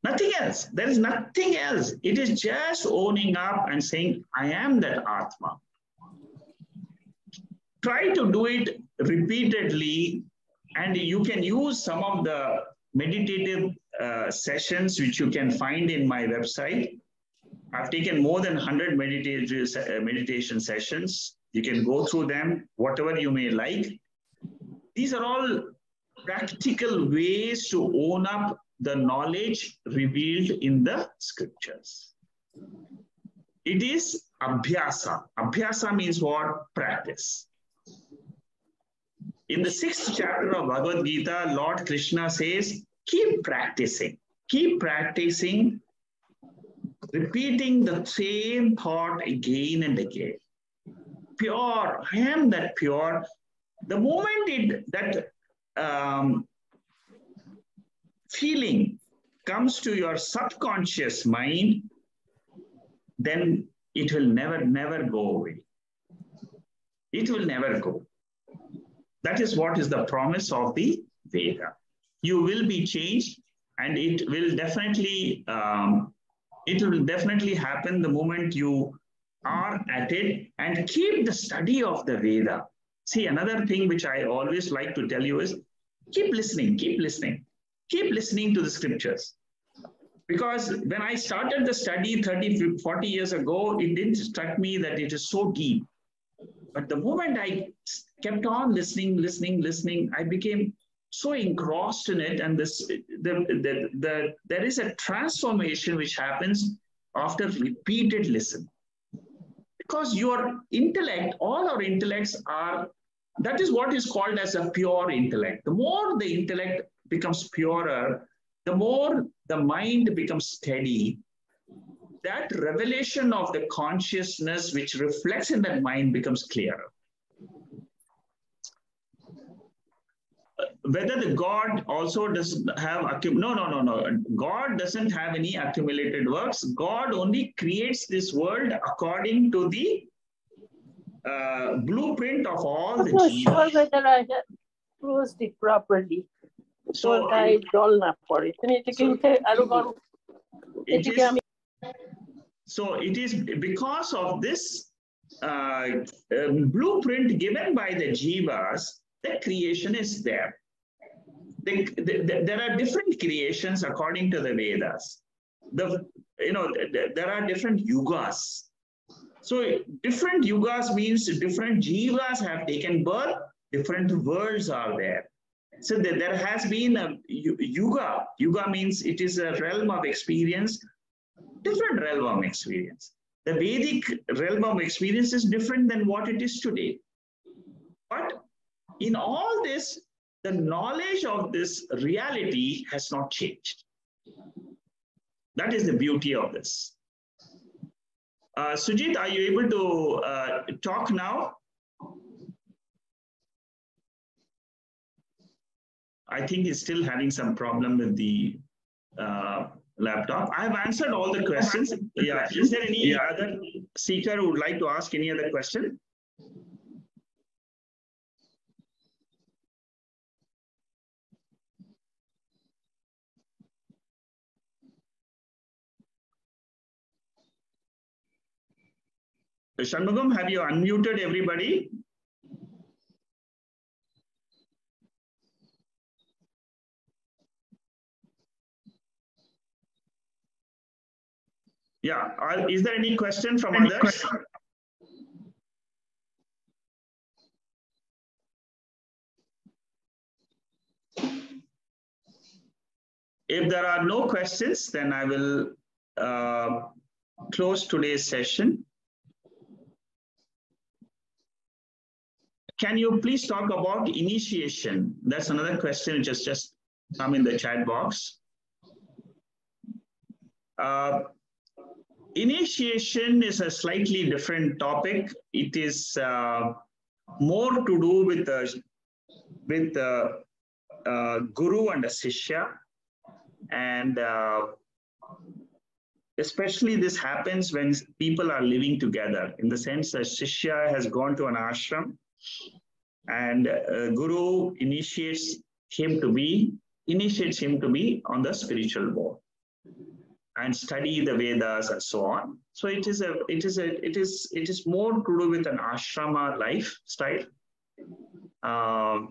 Nothing else. There is nothing else. It is just owning up and saying, I am that Atma. Try to do it repeatedly, and you can use some of the meditative sessions which you can find in my website. I've taken more than 100 meditation sessions. You can go through them, whatever you may like. These are all practical ways to own up the knowledge revealed in the scriptures. It is abhyasa. Abhyasa means what? Practice. In the 6th chapter of Bhagavad Gita, Lord Krishna says, keep practicing, repeating the same thought again and again. Pure, I am that pure. The moment that feeling comes to your subconscious mind, then it will never go away. It will never go. That is what is the promise of the Veda. You will be changed, and it will definitely happen the moment you are at it, and keep the study of the Veda. See, another thing which I always like to tell you is keep listening to the scriptures. Because when I started the study 30, 40 years ago, it didn't strike me that it is so deep. But the moment I kept on listening, I became so engrossed in it. And there is a transformation which happens after repeated listen. Because your intellect, all our intellects that is what is called as a pure intellect. The more the intellect becomes purer, the more the mind becomes steady. That revelation of the consciousness which reflects in that mind becomes clearer. Whether the God also does have, no. God doesn't have any accumulated works. God only creates this world according to the blueprint of all the jivas. I'm not sure whether I have closed it properly. So I don't know for it. So it is because of this blueprint given by the jivas that creation is there. There are different creations according to the Vedas. There are different yugas. So different yugas means different jivas have taken birth, different worlds are there. So there has been a yuga. Yuga means it is a realm of experience, different realm of experience. The Vedic realm of experience is different than what it is today. But in all this, the knowledge of this reality has not changed. That is the beauty of this. Sujit, are you able to talk now? I think he's still having some problem with the laptop. I have answered all the questions. Yeah. Is there any other seeker who would like to ask any other question? Shanmugam, have you unmuted everybody? Yeah. Is there any question from others? If there are no questions, then I will close today's session. Can you please talk about initiation? That's another question which has just come in the chat box. Initiation is a slightly different topic. It is more to do with the guru and a shishya, and especially this happens when people are living together. In the sense that shishya has gone to an ashram, and guru initiates him to be on the spiritual board and study the Vedas and so on. So it is more to do with an ashrama lifestyle. Well,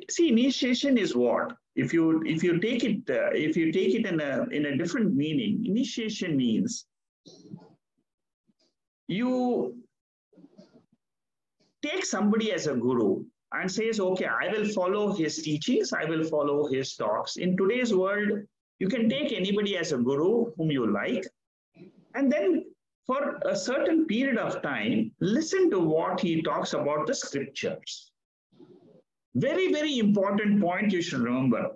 see, initiation is what? If you take it in a different meaning, initiation means you take somebody as a guru and says, okay, I will follow his teachings, I will follow his talks. In today's world, you can take anybody as a guru whom you like, and then for a certain period of time, listen to what he talks about the scriptures. Very, very important point you should remember.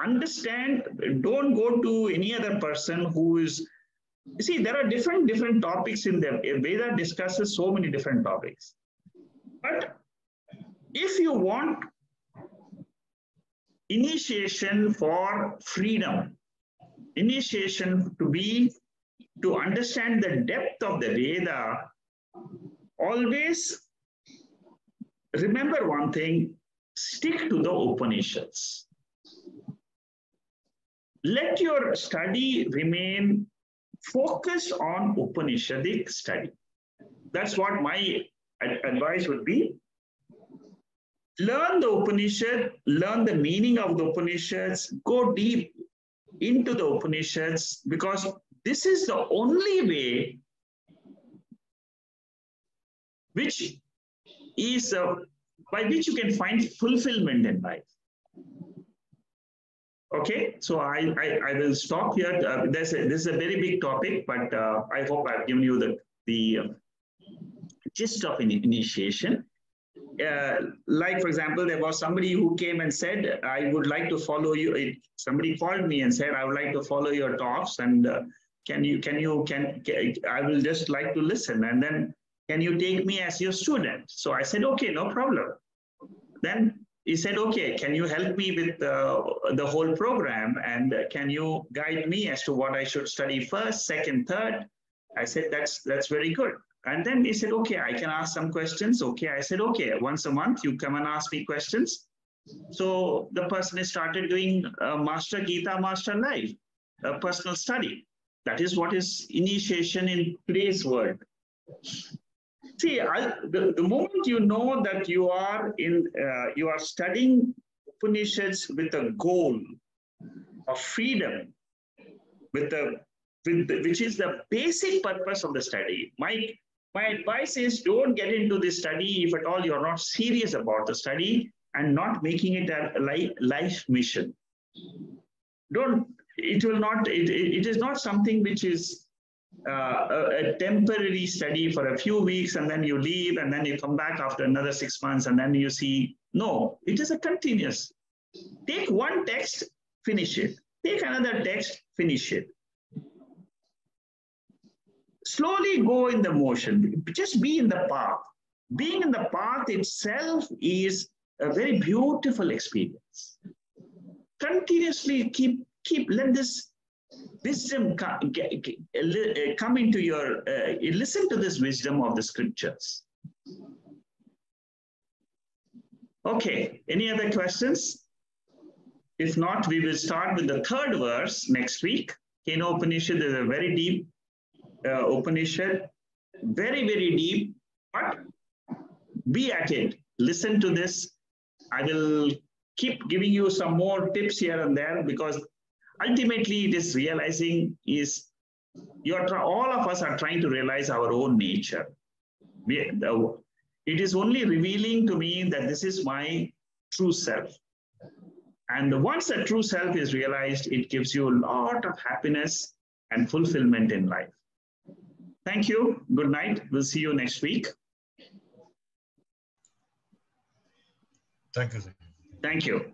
Understand, don't go to any other person who is, you see, there are different topics in there. Veda discusses so many different topics. But if you want initiation for freedom, initiation to understand the depth of the Veda, always remember one thing, stick to the Upanishads. Let your study remain focused on Upanishadic study. That's what my advice would be. Learn the Upanishad, learn the meaning of the Upanishads, go deep into the Upanishads, because this is the only way which is by which you can find fulfillment in life. Okay, so I will stop here. This is a very big topic, but I hope I've given you the gist of initiation. Like, for example, there was somebody who came and said, I would like to follow you. Somebody called me and said, I would like to follow your talks, and I will just like to listen, and then can you take me as your student? So I said, okay, no problem. Then he said, okay, can you help me with the whole program, and can you guide me as to what I should study first, second, third? I said, that's very good. And then he said, okay, I can ask some questions. Okay, I said, okay, once a month you come and ask me questions. So the person has started doing Master Gita, Master Life, a personal study. That is what is initiation in today's world. See, the moment you know that you are studying Upanishads with a goal of freedom, which is the basic purpose of the study. My advice is, don't get into this study if at all you're not serious about the study and not making it a life mission. It is not something which is a temporary study for a few weeks and then you leave and then you come back after another 6 months and then you see. No, it is a continuous. Take one text, finish it. Take another text, finish it. Slowly go in the motion. Just be in the path. Being in the path itself is a very beautiful experience. Continuously keep let this wisdom come into your, listen to this wisdom of the scriptures. Okay, any other questions? If not, we will start with the third verse next week. Keno Upanishad is a very deep Upanishad, very, very deep, but be at it. Listen to this. I will keep giving you some more tips here and there, because ultimately this realizing is, all of us are trying to realize our own nature. It is only revealing to me that this is my true self. And once that true self is realized, it gives you a lot of happiness and fulfillment in life. Thank you. Good night. We'll see you next week. Thank you, sir. Thank you.